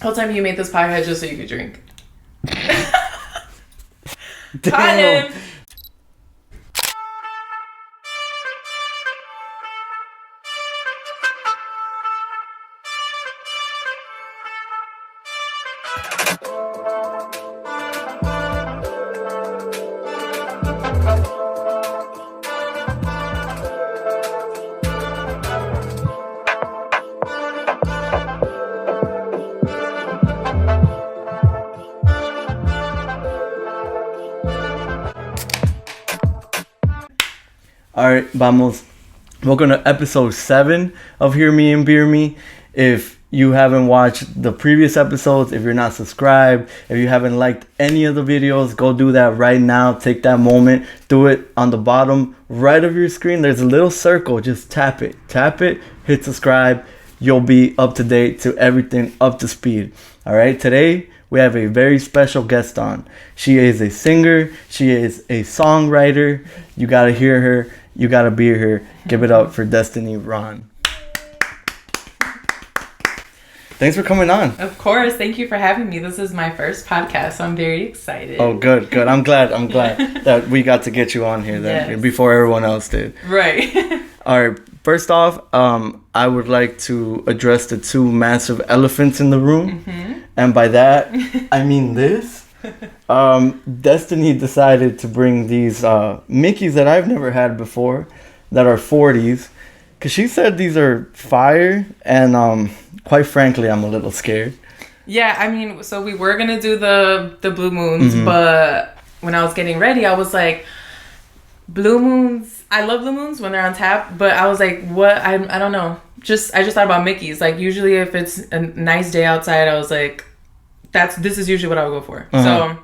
Whole time you made this podcast just so you could drink. Damn. Alright, vamos. Welcome to episode 7 of Hear Me and Beer Me. If you haven't watched the previous episodes, if you're not subscribed, if you haven't liked any of the videos, go do that right now. Take that moment. Do it on the bottom right of your screen. There's a little circle. Just tap it. Tap it. Hit subscribe. You'll be up to date to everything, up to speed. Alright, today we have a very special guest on. She is a singer. She is a songwriter. You gotta hear her. You gotta be her. Give it up for Destiny Ron. Thanks for coming on. Of course. Thank you for having me. This is my first podcast, so I'm very excited. Oh, good. I'm glad that we got to get you on here then, before everyone else did. Right. All right. First off, I would like to address the two massive elephants in the room. Mm-hmm. And by that, I mean this. Destiny decided to bring these Mickeys that I've never had before that are 40s. Because she said these are fire. And quite frankly, I'm a little scared. Yeah, I mean, so we were going to do the Blue Moons. Mm-hmm. But when I was getting ready, I was like, Blue Moons, I love Blue Moons when they're on tap. But I was like, what? I don't know. I just thought about Mickeys. Like, usually if it's a nice day outside, I was like, this is usually what I would go for. Uh-huh. So,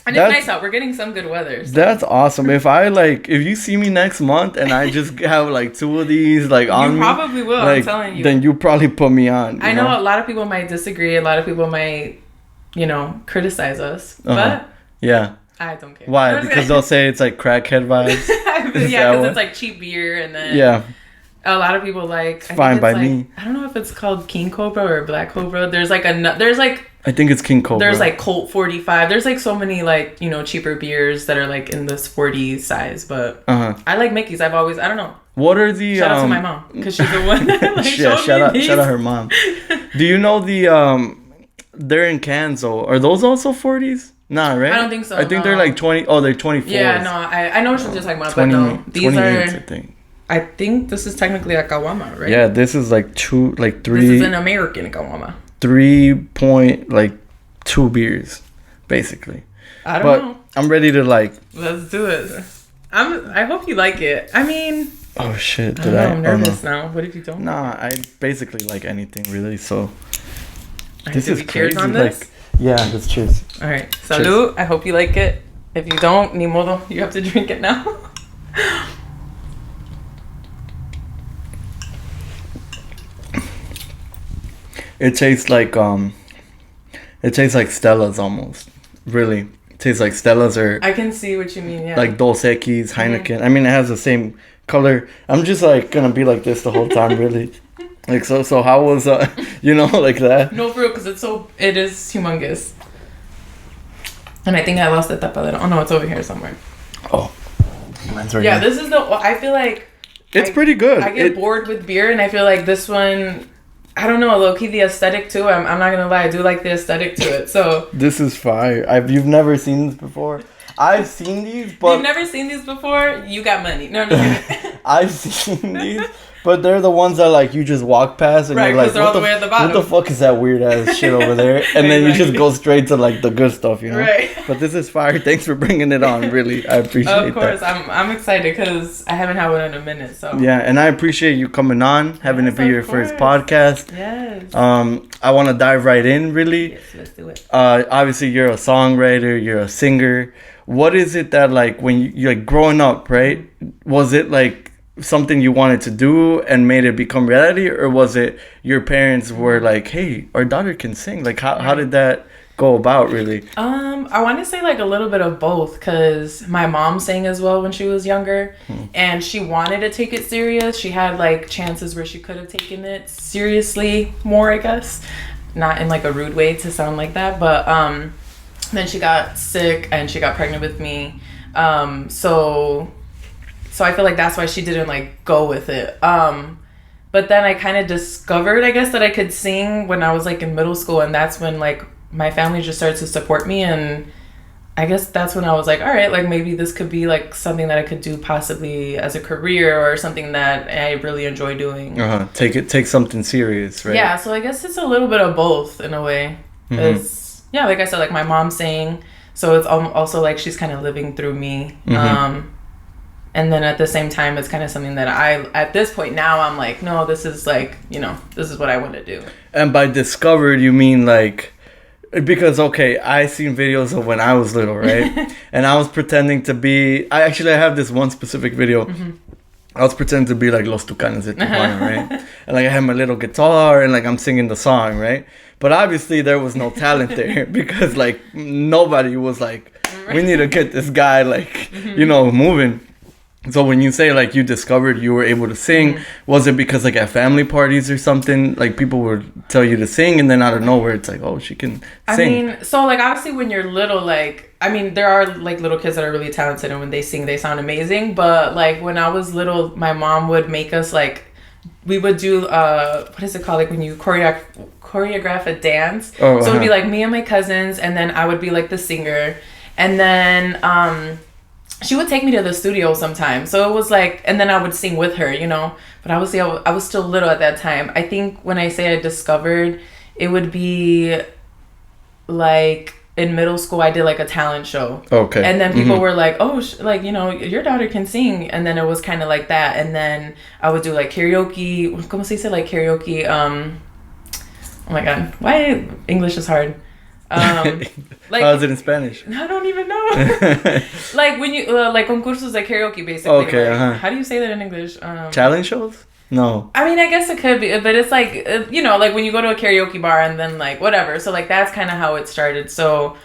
and it's nice out. We're getting some good weather. So. That's awesome. If you see me next month and I just have like 2 of these like on me. You probably will, like, I'm telling you. Then you probably put me on. I know a lot of people might disagree. A lot of people might, criticize us. Uh-huh. But yeah. I don't care. Why? Because they'll say it's like crackhead vibes. Yeah, because it's like cheap beer and then... Yeah. A lot of people It's fine by me. I don't know if it's called King Cobra or Black Cobra. There's like I think it's King Cobra. There's like Colt 45. There's like so many like, cheaper beers that are like in this 40 size. But I like Mickey's. I don't know. What are the... Shout out to my mom. Because she's the one that like, shout out her mom. Do you know the... They're in cans though. Are those also 40s? Nah, right? I don't think so. I think they're like 20... Oh, they're 24s. Yeah, no. I know what you're talking about. 20, but no. These are... I think. I think this is technically a Kawama, right? Yeah, this is like 3... This is an American Kawama. 3.2 beers, basically. I don't know. I'm ready to Let's do it. I hope you like it. I mean... Oh, shit. I'm nervous now. What if you don't? Nah, I basically like anything, really, so... This is crazy. Cheers on this? Yeah, let's cheers. All right. Salud. Cheers. I hope you like it. If you don't, ni modo. You have to drink it now. It tastes like Stella's almost. Really. It tastes like Stella's or... I can see what you mean, yeah. Like Dos Equis, Heineken. Mm-hmm. I mean, it has the same color. I'm just like gonna be like this the whole time, really. Like, so how was, like that? No, for real, because it is humongous. And I think I lost the tapadera. Oh, no, it's over here somewhere. Oh. Mine's right here. This is I feel like... It's pretty good. I get bored with beer, and I feel like this one... I don't know, low-key the aesthetic too. I'm not gonna lie, I do like the aesthetic to it. So this is fire. You've never seen this before? I've seen these, but you've never seen these before? You got money. No, I'm just kidding. I've seen these, but they're the ones that like you just walk past and you're like, they're all the way at the bottom. What the fuck is that weird ass shit over there? And then you just go straight to like the good stuff, Right. But this is fire. Thanks for bringing it on. Really, I appreciate that. Of course, I'm excited because I haven't had one in a minute. So yeah, and I appreciate you coming on, having it be your first podcast. Yes. I want to dive right in. Really. Yes, let's do it. Obviously, you're a songwriter. You're a singer. What is it that like when you're like growing up, right? Was it like something you wanted to do and made it become reality, or was it your parents were like, hey, our daughter can sing? Like how did that go about, really? I want to say like a little bit of both, because my mom sang as well when she was younger, and she wanted to take it serious. She had like chances where she could have taken it seriously more, I guess. not in like a rude way to sound like that, but then she got sick and she got pregnant with me. So I feel like that's why she didn't like go with it. But then I kind of discovered, I guess, that I could sing when I was like in middle school, and that's when like my family just started to support me, and I guess that's when I was like, all right, like maybe this could be like something that I could do possibly as a career or something that I really enjoy doing. Take something serious, right? Yeah, so I guess it's a little bit of both in a way. It's, yeah, like I said, like my mom sang, so it's also like she's kind of living through me. And then at the same time, it's kind of something that at this point now, I'm like, no, this is like, you know, this is what I want to do. And by discovered, you mean like, because, okay, I seen videos of when I was little, right? And I was pretending to be, I have this one specific video. I was pretending to be like Los Tucanes de Tijuana, right? And like I had my little guitar and like I'm singing the song, right? But obviously there was no talent there because like nobody was like, we need to get this guy like, you know, moving. So when you say like you discovered you were able to sing, was it because like at family parties or something, like people would tell you to sing and then out of nowhere it's like, oh, she can sing? I mean, so like obviously when you're little, like, I mean, there are like little kids that are really talented and when they sing, they sound amazing. But like when I was little, my mom would make us like, we would do, what is it called? Like when you choreograph a dance. So it would be like me and my cousins and then I would be like the singer. And then, she would take me to the studio sometimes. So it was like, and then I would sing with her, you know. But obviously I was still little at that time. I think when I say I discovered, it would be like in middle school, I did like a talent show. Okay. And then people were like, oh, like, you know, your daughter can sing. And then it was kind of like that. And then I would do like karaoke. ¿Cómo se dice? Like karaoke. Oh my God. Why English is hard. Like, how is it in Spanish? I don't even know. Like when you like concursos like karaoke, basically. Okay. Like, how do you say that in English? Challenge shows? No. I mean, I guess it could be, but it's like you know, like when you go to a karaoke bar and then like whatever. So like that's kind of how it started. So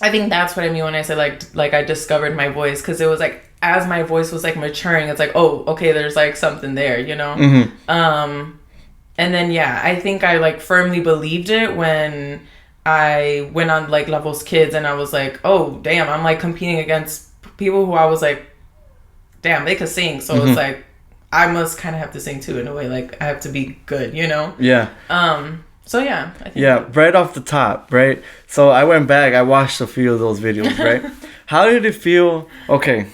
I think that's what I mean when I say like I discovered my voice, because it was like as my voice was like maturing, it's like, oh, okay, there's like something there, you know. And then yeah, I think I like firmly believed it when I went on like Voz Kids and I was like, oh damn, I'm like competing against people who I was like, damn, they could sing. So it's like I must kind of have to sing too in a way. Like I have to be good, you know? Yeah. So yeah. I think right off the top, right? So I went back, I watched a few of those videos, right? How did it feel? Okay.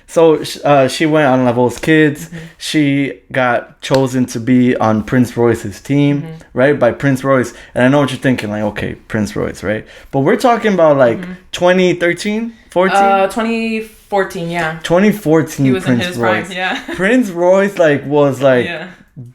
So she went on Voz Kids. She got chosen to be on Prince Royce's team, right? By Prince Royce. And I know what you're thinking, like, okay, Prince Royce, right? But we're talking about like 2013, 14? 2014, yeah. 2014, he was Prince in his Royce. Prime, yeah. Prince Royce like was like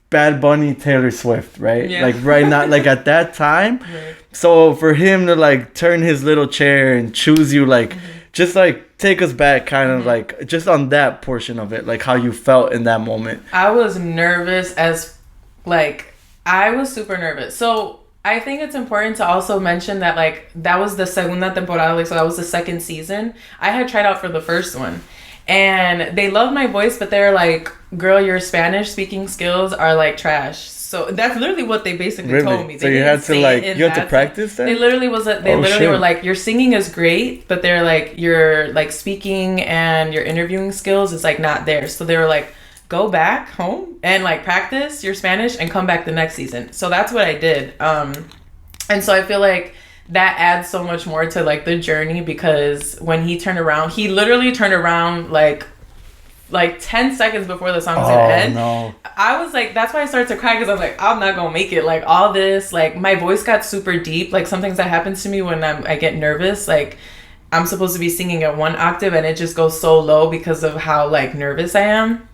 Bad Bunny, Taylor Swift, right? Yeah. Like right now, like at that time. Right. So for him to like turn his little chair and choose you, like just like take us back kind of like just on that portion of it, like how you felt in that moment. I was nervous as like I was super nervous. So I think it's important to also mention that like that was the segunda temporada, like so that was the second season. I had tried out for the first one and they loved my voice, but they're like, girl, your Spanish speaking skills are like trash. So that's literally what they basically told me. So you had to like, you had to practice that? They literally were like, your singing is great, but they're like, your like speaking and your interviewing skills is like not there. So they were like, go back home and like practice your Spanish and come back the next season. So that's what I did. And so I feel like that adds so much more to like the journey, because when he turned around, he literally turned around like 10 seconds before the song was gonna end. No. I was like, that's why I started to cry, because I was like, I'm not gonna make it. Like all this, like my voice got super deep. Like some things that happens to me when I get nervous, like I'm supposed to be singing at one octave and it just goes so low because of how like nervous I am.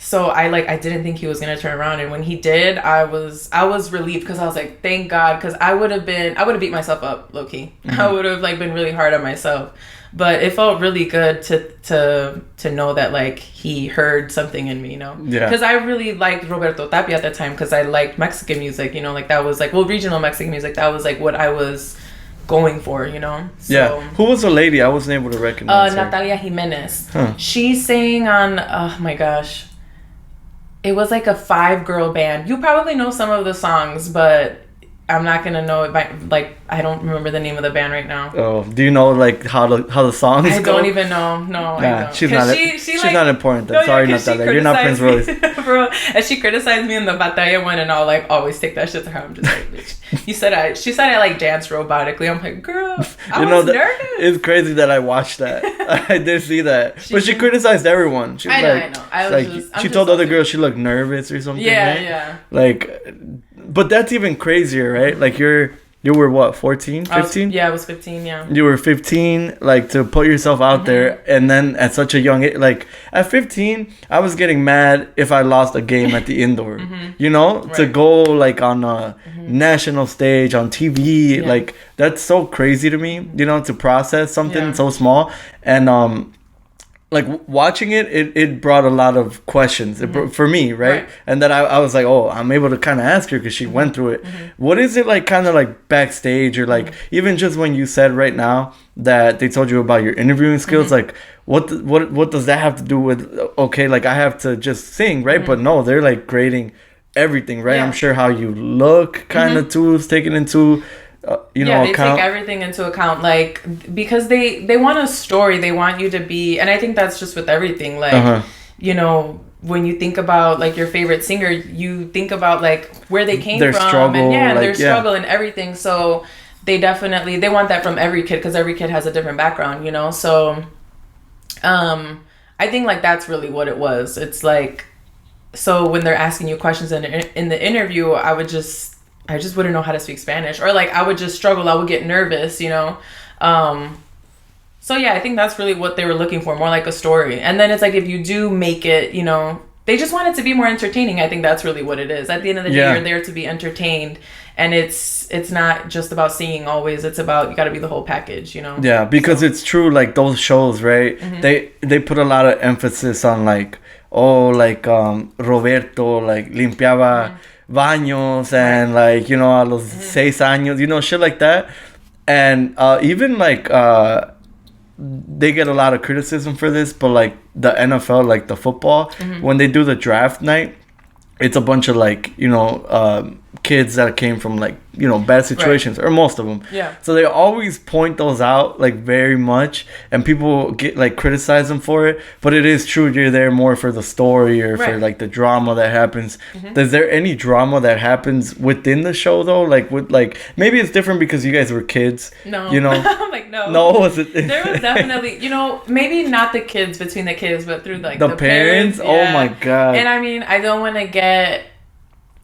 So I didn't think he was gonna turn around, and when he did, I was relieved, because I was like, thank God, because I would have beat myself up low key. I would have like been really hard on myself. But it felt really good to know that like he heard something in me, you know? Yeah. Because I really liked Roberto Tapia at that time, because I liked Mexican music, you know, like that was like, well, regional Mexican music, that was like what I was going for, you know? So, yeah. Who was the lady? I wasn't able to recognize her. Natalia Jimenez. Huh. She sang on, oh my gosh. it was like a 5-girl band. You probably know some of the songs, but I'm not gonna know it by, like, I don't remember the name of the band right now. Oh, do you know like how the songs go? I don't even know. No, I don't. She's not important. Then. No, sorry, Natalia. You're not Prince Royce. Bro, and she criticized me in the Batalla one, and I'll like always take that shit to her. I'm just like, bitch. She said I like dance robotically. I'm like, girl, I was nervous. It's crazy that I watched that. I did see that, but she criticized everyone. She was I know. She told other girls she looked nervous or something. Yeah, right? yeah. Like, but that's even crazier, right? Like you were what, 14, 15? I was 15, yeah. You were 15, like, to put yourself out there, and then at such a young age, like, at 15, I was getting mad if I lost a game at the indoor, you know? Right. To go, like, on a national stage, on TV, like, that's so crazy to me, you know, to process something so small, and, like, watching it brought a lot of questions for me, right? And then I was like, oh, I'm able to kind of ask her because she went through it. What is it like, kind of like backstage, or like even just when you said right now that they told you about your interviewing skills, like what does that have to do with, okay, like I have to just sing, right? But no, they're like grading everything, right? I'm sure how you look kind of too is taken into they take everything into account, like, because they want a story. They want you to be, and I think that's just with everything, like, you know, when you think about like your favorite singer, you think about like where they came from, struggle, and their struggle and everything. So they want that from every kid, because every kid has a different background, you know. So I think like that's really what it was. It's like, so when they're asking you questions in the interview, I just wouldn't know how to speak Spanish, or like I would just struggle. I would get nervous, you know? So yeah, I think that's really what they were looking for, more like a story. And then it's like, if you do make it, you know, they just want it to be more entertaining. I think that's really what it is. At the end of the day, you're there to be entertained, and it's not just about singing always. It's about, you got to be the whole package, you know? Yeah, because it's true, like those shows, right? They put a lot of emphasis on like, Roberto, like, limpiaba baños, and like, you know, a los 6 años, you know, shit like that. And even like they get a lot of criticism for this, but like the NFL, like the football, when they do the draft night, it's a bunch of like, you know, kids that came from like, you know, bad situations, or most of them. Yeah. So they always point those out like very much, and people get like criticize them for it. But it is true, you're there more for the story, or for like the drama that happens. Is there any drama that happens within the show though? Like with like, maybe it's different because you guys were kids. No. You know. I'm like, no. No, was it? There was definitely, you know, maybe not the kids, between the kids, but through like the parents. Oh my god. And I mean, I don't want to get.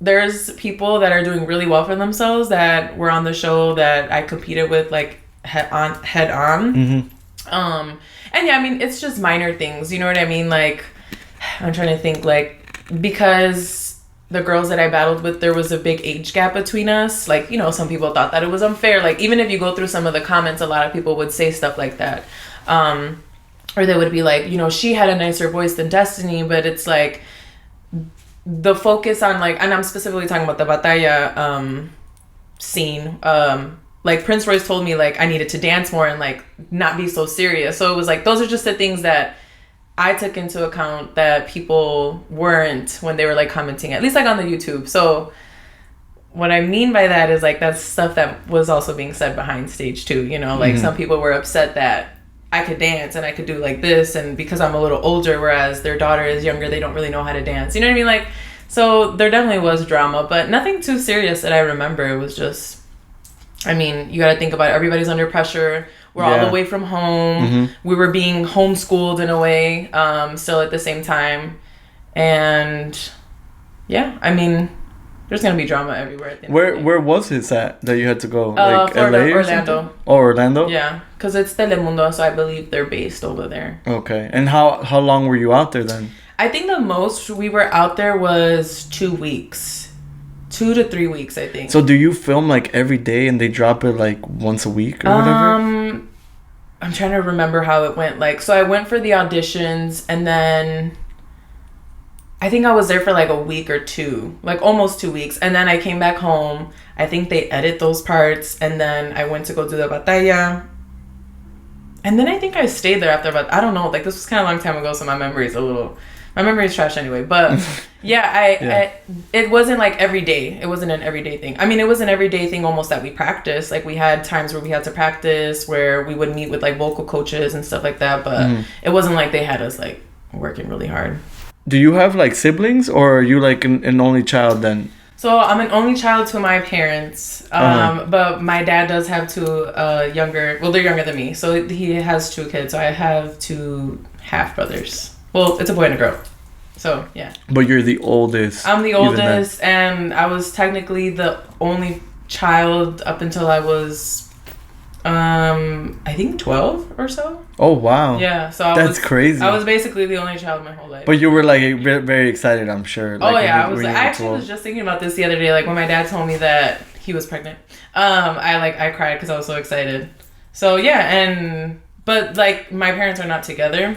There's people that are doing really well for themselves that were on the show that I competed with, like, head on. And yeah, I mean, it's just minor things, you know what I mean? Like, I'm trying to think, like, because the girls that I battled with, there was a big age gap between us. Like, you know, some people thought that it was unfair. Like, even if you go through some of the comments, a lot of people would say stuff like that. Or they would be like, you know, she had a nicer voice than Destiny, but it's like, the focus on like, and I'm specifically talking about the Batalla scene, like Prince Royce told me like I needed to dance more and like not be so serious. So it was like, those are just the things that I took into account that people weren't when they were like commenting, at least like on the YouTube. So what I mean by that is like, that's stuff that was also being said behind stage too, you know, like some people were upset that I could dance and I could do like this, and because I'm a little older, whereas their daughter is younger, they don't really know how to dance. You know what I mean? Like, so there definitely was drama, but nothing too serious that I remember. It was just, I mean, you got to think about it. Everybody's under pressure. We're all away from home. We were being homeschooled in a way, still at the same time. And yeah, I mean, there's gonna be drama everywhere. At the end where was it at that you had to go? Like Florida, LA or Orlando. Something? Oh, Orlando. Yeah, because it's Telemundo, so I believe they're based over there. Okay, and how long were you out there then? I think the most we were out there was 2 weeks, 2 to 3 weeks, I think. So do you film like every day and they drop it like once a week or whatever? I'm trying to remember how it went. Like, so I went for the auditions, and then I think I was there for like a week or two, like almost 2 weeks. And then I came back home. I think they edit those parts. And then I went to go do the Batalla. And then I think I stayed there after, but I don't know. Like, this was kind of a long time ago, so my memory is a little My memory is trash anyway. But I it wasn't like every day. It wasn't an everyday thing. I mean, it was an everyday thing almost that we practiced. Like we had times where we had to practice, where we would meet with like vocal coaches and stuff like that. But it wasn't like they had us like working really hard. Do you have like siblings, or are you like an only child then? So I'm an only child to my parents, but my dad does have two younger. Well, they're younger than me, so he has 2 kids. So I have 2 half brothers. Well, it's a boy and a girl. So yeah. But you're the oldest. I'm the oldest, and I was technically the only child up until I was, I think 12 or so. Oh wow. Yeah, so that's crazy. I was basically the only child my whole life. But you were like very excited, I'm sure. Like, oh yeah, I actually was just thinking about this the other day. Like when my dad told me that he was pregnant, I cried because I was so excited. So yeah, but like my parents are not together.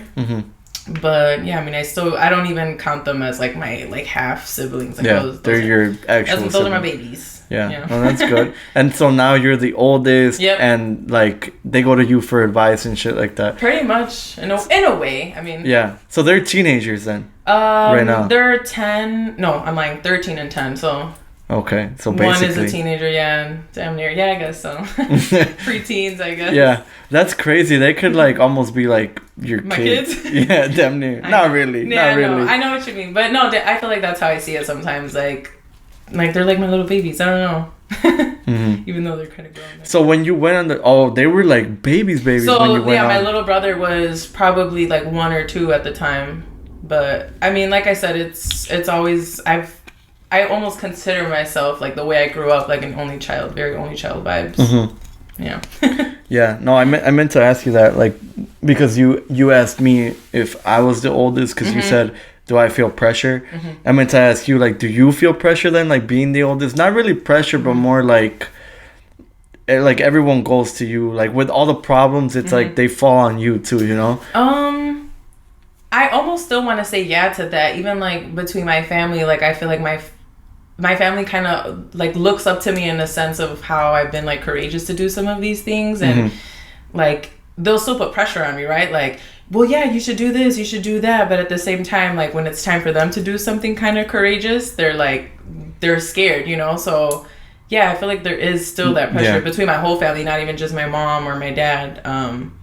But yeah, I mean, I don't even count them as like my like half siblings. Like they're your actual. Those are my babies. Yeah, well, that's good. And so now you're the oldest, and like they go to you for advice and shit like that. Pretty much, in a way. I mean, yeah. So they're teenagers then. Right now, they're 10. No, I'm lying. 13 and 10. So. Okay, so basically. One is a teenager, damn near. Yeah, I guess so. Pre-teens, I guess. Yeah, that's crazy. They could like almost be like your my kids. Yeah, damn near. Not really. Yeah, not really. I know what you mean, but no, I feel like that's how I see it sometimes. Like they're like my little babies. I don't know. Even though they're kind of grown. So when you went on they were like babies. So when you went my little brother was probably like 1 or 2 at the time. But I mean, like I said, it's always I almost consider myself like the way I grew up, like an only child, very only child vibes. Yeah. Yeah. No, I meant to ask you that, like, because you asked me if I was the oldest, because you said, do I feel pressure? I meant to ask you, like, do you feel pressure then, like being the oldest? Not really pressure, but more like everyone goes to you, like with all the problems. It's like they fall on you too, you know? I almost still want to say yeah to that. Even like between my family, like I feel like my family kind of like looks up to me in the sense of how I've been like courageous to do some of these things, and like they'll still put pressure on me, right? Like, well, yeah, you should do this, you should do that, but at the same time, like when it's time for them to do something kind of courageous, they're scared, you know? So yeah, I feel like there is still that pressure between my whole family, not even just my mom or my dad.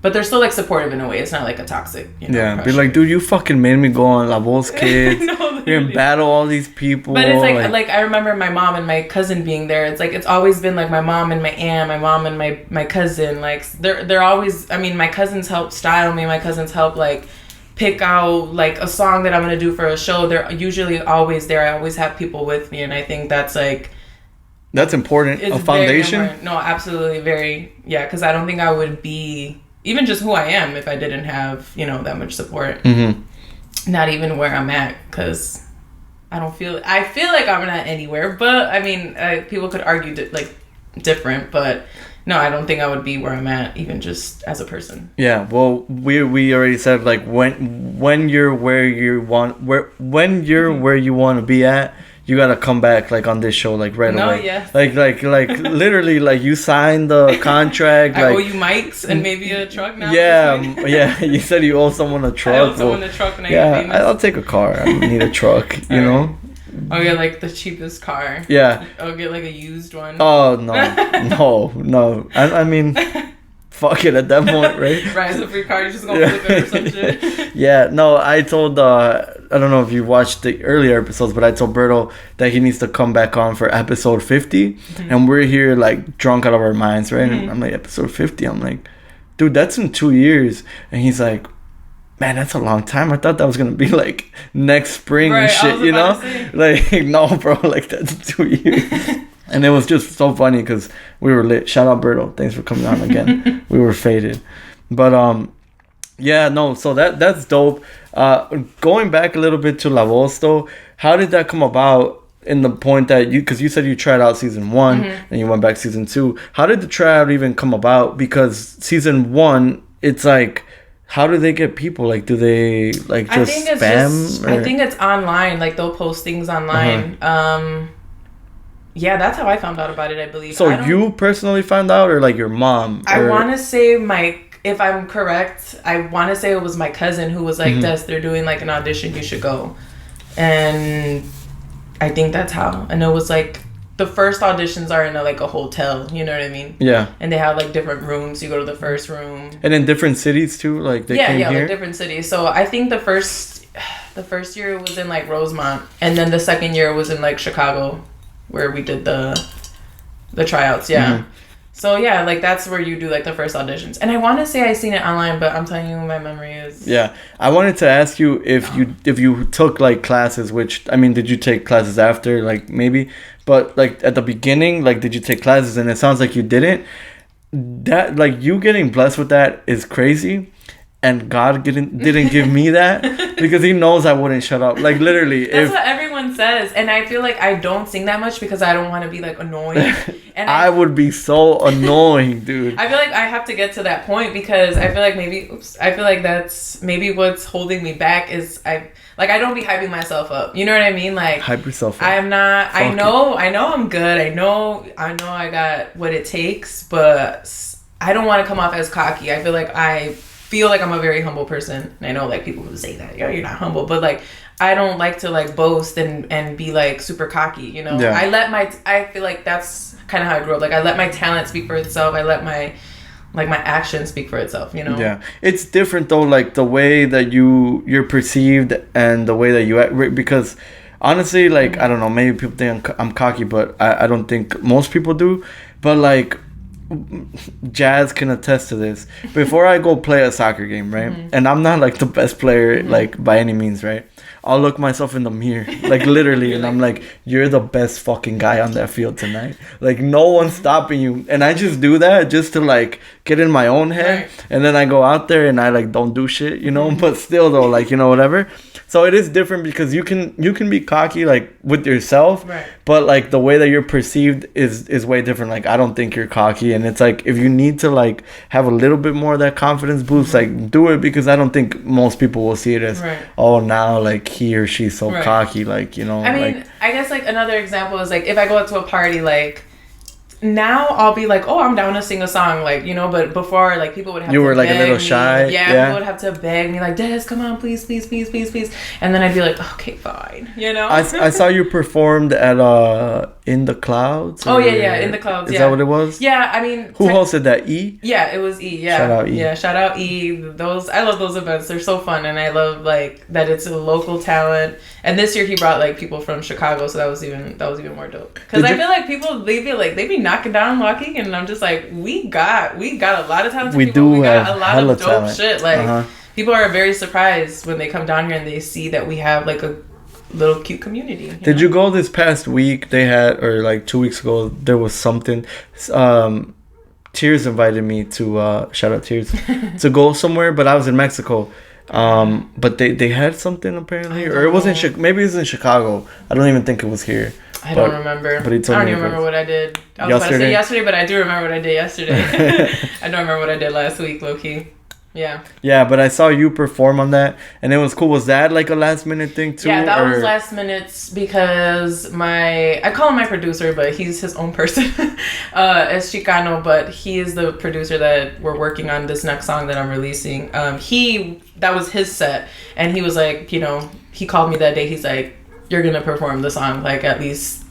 But they're still like supportive in a way. It's not like a toxic, pressure. Be like, dude, you fucking made me go on Voz Kids. No, you're in battle all these people. But it's like I remember my mom and my cousin being there. It's like it's always been like my mom and my aunt, my mom and my cousin. Like they're always. I mean, my cousins help style me. My cousins help like pick out like a song that I'm gonna do for a show. They're usually always there. I always have people with me, and I think that's like. That's important. It's a foundation? Very important. No, absolutely. Very, yeah, because I don't think I would be, even just who I am, if I didn't have, that much support. Not even where I'm at, because I feel like I'm not anywhere, but, I mean, people could argue, different, but, no, I don't think I would be where I'm at, even just as a person. Yeah, well, we already said, like, when you're where you want to be at, you gotta come back like on this show like right away. Yes. Like literally like you signed the contract. I owe you mics and maybe a truck now. Yeah. You said you owe someone a truck. I owe someone a truck and I get famous. I'll take a car. I don't need a truck. You know. I'll get like the cheapest car. Yeah. I'll get like a used one. Oh no. I mean. Fuck it at that point, right? Right, it's a free car. You're just gonna flip it or some shit. Yeah, no, I told, I don't know if you watched the earlier episodes, but I told Berto that he needs to come back on for episode 50. And we're here, like, drunk out of our minds, right? And I'm like, episode 50? I'm like, dude, that's in 2 years. And he's like, man, that's a long time. I thought that was gonna be, like, next spring and shit, you know? Like, no, bro, like, that's 2 years. And it was just so funny because we were lit. Shout out Berto. Thanks for coming on again. We were faded. But yeah, no, so that's dope. Going back a little bit to La Voz though, how did that come about in the point that because you said you tried out season 1 and you went back season 2. How did the tryout even come about? Because season 1, it's like, how do they get people? Like, do they like just spam? I think it's online. Like they'll post things online. Yeah, that's how I found out about it, I believe. So you personally found out, or like your mom? I want to say my if I'm correct, I want to say it was my cousin who was like, Des, they're doing like an audition, you should go. And I think that's how. And it was like, the first auditions are in a hotel, you know what I mean? Yeah. And they have like different rooms. You go to the first room. And in different cities too, like they came here? Yeah, like different cities. So I think the first year was in like Rosemont, and then the second year was in like Chicago, where we did the tryouts. Yeah. So yeah, like that's where you do like the first auditions. And I want to say I seen it online, but I'm telling you, my memory is. Yeah, I wanted to ask you if you took like classes. Which I mean, did you take classes after? Like maybe, but like at the beginning, like did you take classes? And it sounds like you didn't. That like you getting blessed with that is crazy. And God didn't give me that because He knows I wouldn't shut up. Like literally, that's what everyone says, and I feel like I don't sing that much because I don't want to be like annoying. And I would be so annoying, dude. I feel like I have to get to that point because I feel like that's maybe what's holding me back is I don't be hyping myself up. You know what I mean? Like hype yourself up. I'm not. Fuck I know I'm good. I know I got what it takes, but I don't want to come off as cocky. I feel like I'm a very humble person, and I know like people who say that you're not humble, but like I don't like to like boast and be like super cocky, you know. Yeah. I feel like that's kind of how I grew up. Like I let my talent speak for itself. I let my action speak for itself, you know. Yeah, it's different though, like the way that you're perceived and the way that you act, because honestly, like I don't know, maybe people think I'm cocky, but I don't think most people do. But like Jazz can attest to this. Before I go play a soccer game, right? And I'm not like the best player, like by any means, right? I'll look myself in the mirror, like literally, and I'm like, you're the best fucking guy on that field tonight. Like no one's stopping you. And I just do that just to like get in my own head. Right. And then I go out there and I like don't do shit, you know, but still though, like, you know, whatever. So it is different because you can be cocky like with yourself, right? But like the way that you're perceived is way different. Like I don't think you're cocky, and it's like if you need to like have a little bit more of that confidence boost, like do it, because I don't think most people will see it as oh now like he or she's so cocky, like, you know. I mean, like, I guess like another example is like if I go out to a party, like now I'll be like, oh, I'm down to sing a song, like, you know, but before, like, people would have to beg me. You were like a little shy. Yeah, people would have to beg me, like, Des, come on, please, please, please, please, please. And then I'd be like, okay, fine, you know? I saw you performed at In the Clouds. Oh, yeah, In the Clouds, Is that what it was? Yeah, I mean... Who hosted that, E? Yeah, it was E, yeah. Shout out E. Yeah, shout out E. I love those events. They're so fun, and I love, like, that it's a local talent. And this year he brought, like, people from Chicago, so that was even more dope. Because I feel like people, they be knocking down Waukegan, and I'm just like, we got a lot of talented people. We got a lot of dope talent. Shit. Like, people are very surprised when they come down here and they see that we have, like, a little cute community. Did you go this past week? They had, or like 2 weeks ago, there was something. Tears invited me to, shout out Tears, to go somewhere, but I was in Mexico. But they had something apparently, or it wasn't. Maybe it was in Chicago. I don't even think it was here. I don't remember. But he told I don't even remember what I did. I was about to say yesterday, but I do remember what I did yesterday. I don't remember what I did last week, low key. Yeah. Yeah, but I saw you perform on that, and it was cool. Was that like a last minute thing too? Yeah, that was last minute because I call him my producer, but he's his own person. Es Chicano, but he is the producer that we're working on this next song that I'm releasing. That was his set, and he was like, you know, he called me that day. He's like, you're gonna perform the song, like at least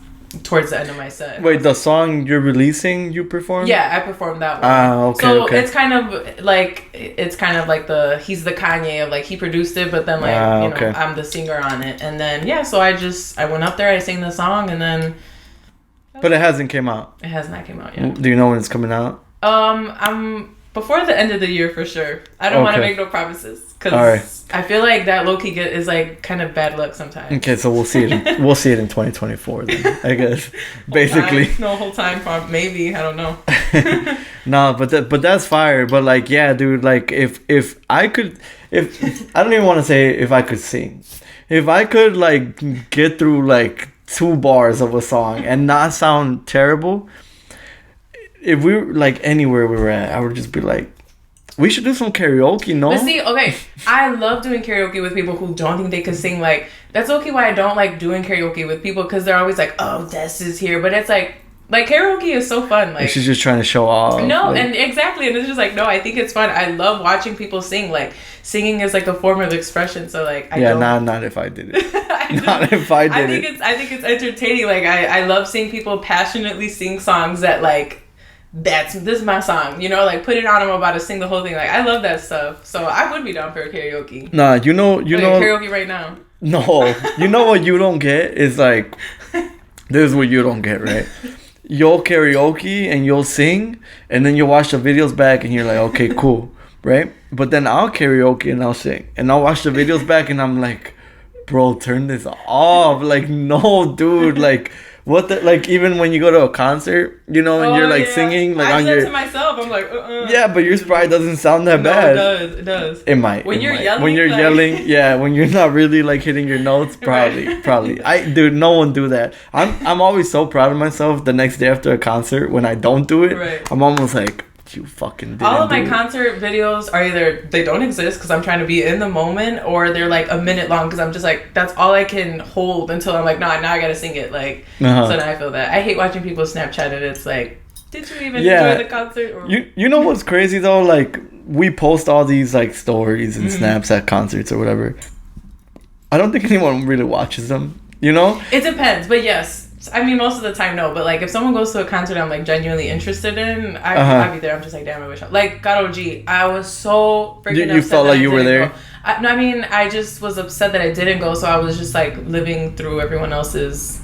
towards the end of my set. Wait, the song you're releasing, you performed? Yeah, I performed that one. Okay. So it's kind of like he's the Kanye of like he produced it, but then like you know, I'm the singer on it, and then so I went up there, I sang the song, and then. But it hasn't came out. It has not came out yet. Do you know when it's coming out? I'm before the end of the year for sure. I don't want to make no promises because I feel like that low key is like kind of bad luck sometimes. Okay, so we'll see it. We'll see it in 2024 then, I guess. Basically, whole time maybe, I don't know. No, but that's fire. But like, yeah, dude, like if I could, if I don't even want to say if I could sing, if I could like get through like 2 bars of a song and not sound terrible. If we were like anywhere we were at, I would just be like, we should do some karaoke, no? But see, okay, I love doing karaoke with people who don't think they could sing. Like, that's okay why I don't like doing karaoke with people, because they're always like, oh, Des is here. But it's like Like, karaoke is so fun. Like, she's just trying to show off. No, like, and exactly. And it's just like, no, I think it's fun. I love watching people sing. Like, singing is like a form of expression. So, like, not if I did it. Not if I did it. I think it's entertaining. Like, I love seeing people passionately sing songs that, like, this is my song, you know, like put it on, I'm about to sing the whole thing. Like, I love that stuff. So I would be down for a karaoke. Nah, you know karaoke right now. No, you know what you don't get is like, this is what you don't get, right? You'll karaoke and you'll sing, and then you'll watch the videos back and you're like, okay, cool, right? But then I'll karaoke and I'll sing and I'll watch the videos back and I'm like, bro, turn this off. Like, no, dude, like, what the, like, even when you go to a concert, you know, and you're like singing, like, I on do your, that to myself. I'm like, yeah, but yours probably doesn't sound that bad. It does. It might. When you're yelling, yeah, when you're not really like hitting your notes, probably. Dude, no one do that. I'm always so proud of myself the next day after a concert when I don't do it. Right. I'm almost like, you fucking didn't. All of my concert videos are either they don't exist because I'm trying to be in the moment, or they're like a minute long because I'm just like, that's all I can hold until I'm like, nah, now I gotta sing it. Like, so then I feel that. I hate watching people Snapchat and it's like, did you even enjoy the concert? Or... You know what's crazy though? Like, we post all these like stories and snaps at concerts or whatever. I don't think anyone really watches them, you know? It depends, but yes. I mean, most of the time, no. But, like, if someone goes to a concert I'm, like, genuinely interested in, I'd be there. I'm just like, damn, I wish I... Like, Karaoke, I was so freaking upset. You felt like you were there? I just was upset that I didn't go, so I was just, like, living through everyone else's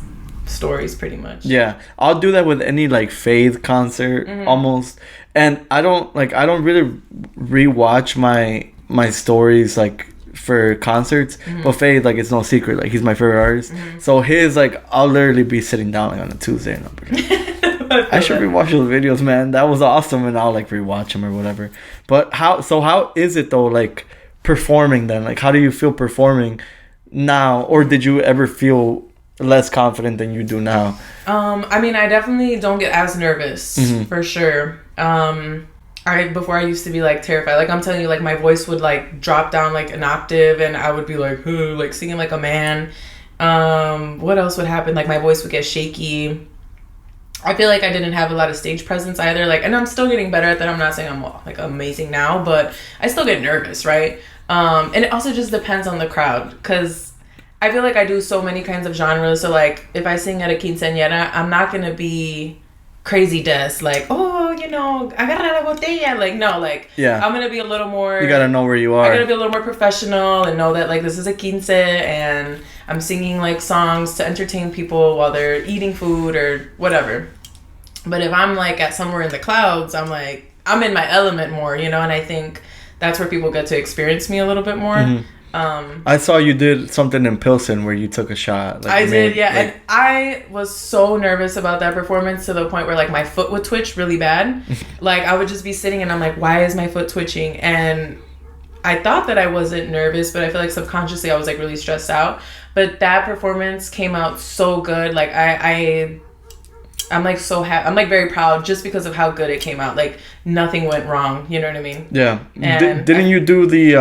stories, pretty much. Yeah. I'll do that with any, like, Faith concert, almost. And I don't really rewatch my stories, like... for concerts, but Faye, like, it's no secret, like, he's my favorite artist, so his, like, I'll literally be sitting down like on a Tuesday and I'll be like, I should rewatch those videos, man, that was awesome, and I'll like rewatch them or whatever. But how is it though, like, performing then? Like, how do you feel performing now, or did you ever feel less confident than you do now? I mean, I definitely don't get as nervous, for sure. Before I used to be like terrified. Like, I'm telling you, like, my voice would like drop down like an octave and I would be like, like singing like a man. What else would happen? Like, my voice would get shaky. I feel like I didn't have a lot of stage presence either. Like, and I'm still getting better at that. I'm not saying I'm like amazing now, but I still get nervous, right? And it also just depends on the crowd, because I feel like I do so many kinds of genres. So like, if I sing at a quinceañera, I'm not gonna be crazy des, like, oh, you know, agarra la botella. Like, no, like, yeah, I'm gonna be a little more, you gotta know where you are. I gotta be a little more professional and know that, like, this is a quince and I'm singing like songs to entertain people while they're eating food or whatever. But if I'm like at somewhere in the clouds, I'm like, I'm in my element more, you know, and I think that's where people get to experience me a little bit more. I saw you did something in Pilsen where you took a shot. Like, I did, yeah. Like, and I was so nervous about that performance to the point where, like, my foot would twitch really bad. Like, I would just be sitting and I'm like, why is my foot twitching? And I thought that I wasn't nervous, but I feel like subconsciously I was, like, really stressed out. But that performance came out so good. Like, I'm like so happy. I'm like very proud just because of how good it came out. Like, nothing went wrong. You know what I mean? Yeah. Didn't you do the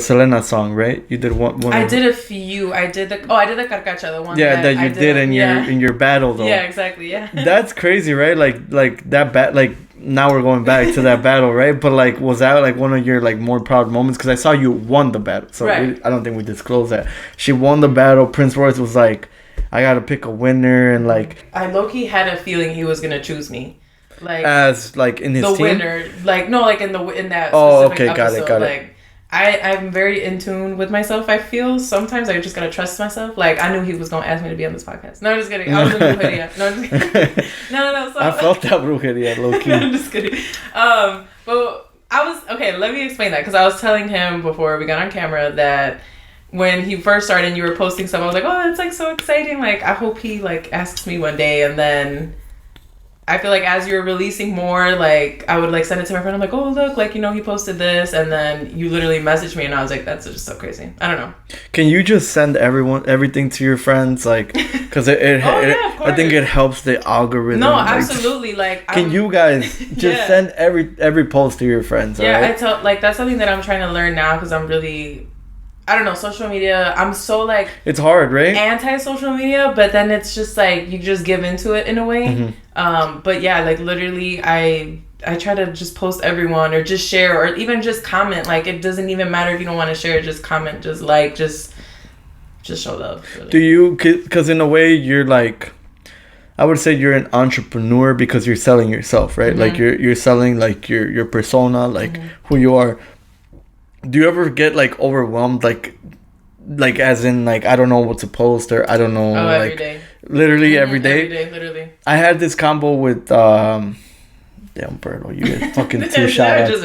Selena song, right? You did one. I did a few. I did the Carcacha, the one. Yeah, that you did in your battle though. Yeah, exactly. Yeah. That's crazy, right? Like that like now we're going back to that battle, right? But like, was that like one of your like more proud moments? Because I saw you won the battle, so I don't think we disclosed that she won the battle. Prince Royce was like, I gotta pick a winner, and like I low-key had a feeling he was gonna choose me, like as like in his the team? Winner, like no, like in that. Oh, specific okay, episode. got it. Like, I'm very in tune with myself. I feel sometimes I just gotta trust myself. Like, I knew he was gonna ask me to be on this podcast. No, I'm just kidding. I was in brujeria. No, I'm just kidding. No. So, I felt that brujeria, low key. I'm just kidding. But I was okay. Let me explain that, because I was telling him before we got on camera that when he first started and you were posting stuff, I was like, oh, it's like so exciting. Like, I hope he like asks me one day. And then I feel like as you're releasing more, like, I would like send it to my friend. I'm like, oh, look, like, you know, he posted this. And then you literally messaged me and I was like, that's just so crazy. I don't know. Can you just send everything to your friends? Like, because I think it helps the algorithm. No, like, absolutely. Like, can you guys just send every post to your friends? Yeah, right? I tell, like, that's something that I'm trying to learn now, because I'm really I don't know, social media, I'm so like it's hard, right? Anti-social media, but then it's just like you just give into it in a way. But yeah, like literally I try to just post everyone or just share or even just comment. Like it doesn't even matter if you don't want to share, just comment, just like, just show love. Really. Do you, because in a way you're like, I would say you're an entrepreneur because you're selling yourself, right? Like you're selling like your persona, like who you are. Do you ever get like overwhelmed, like as in like I don't know what to post or I don't know, like every day. Literally every day? Every day, literally. I had this combo with damn Berto, you get fucking two shots.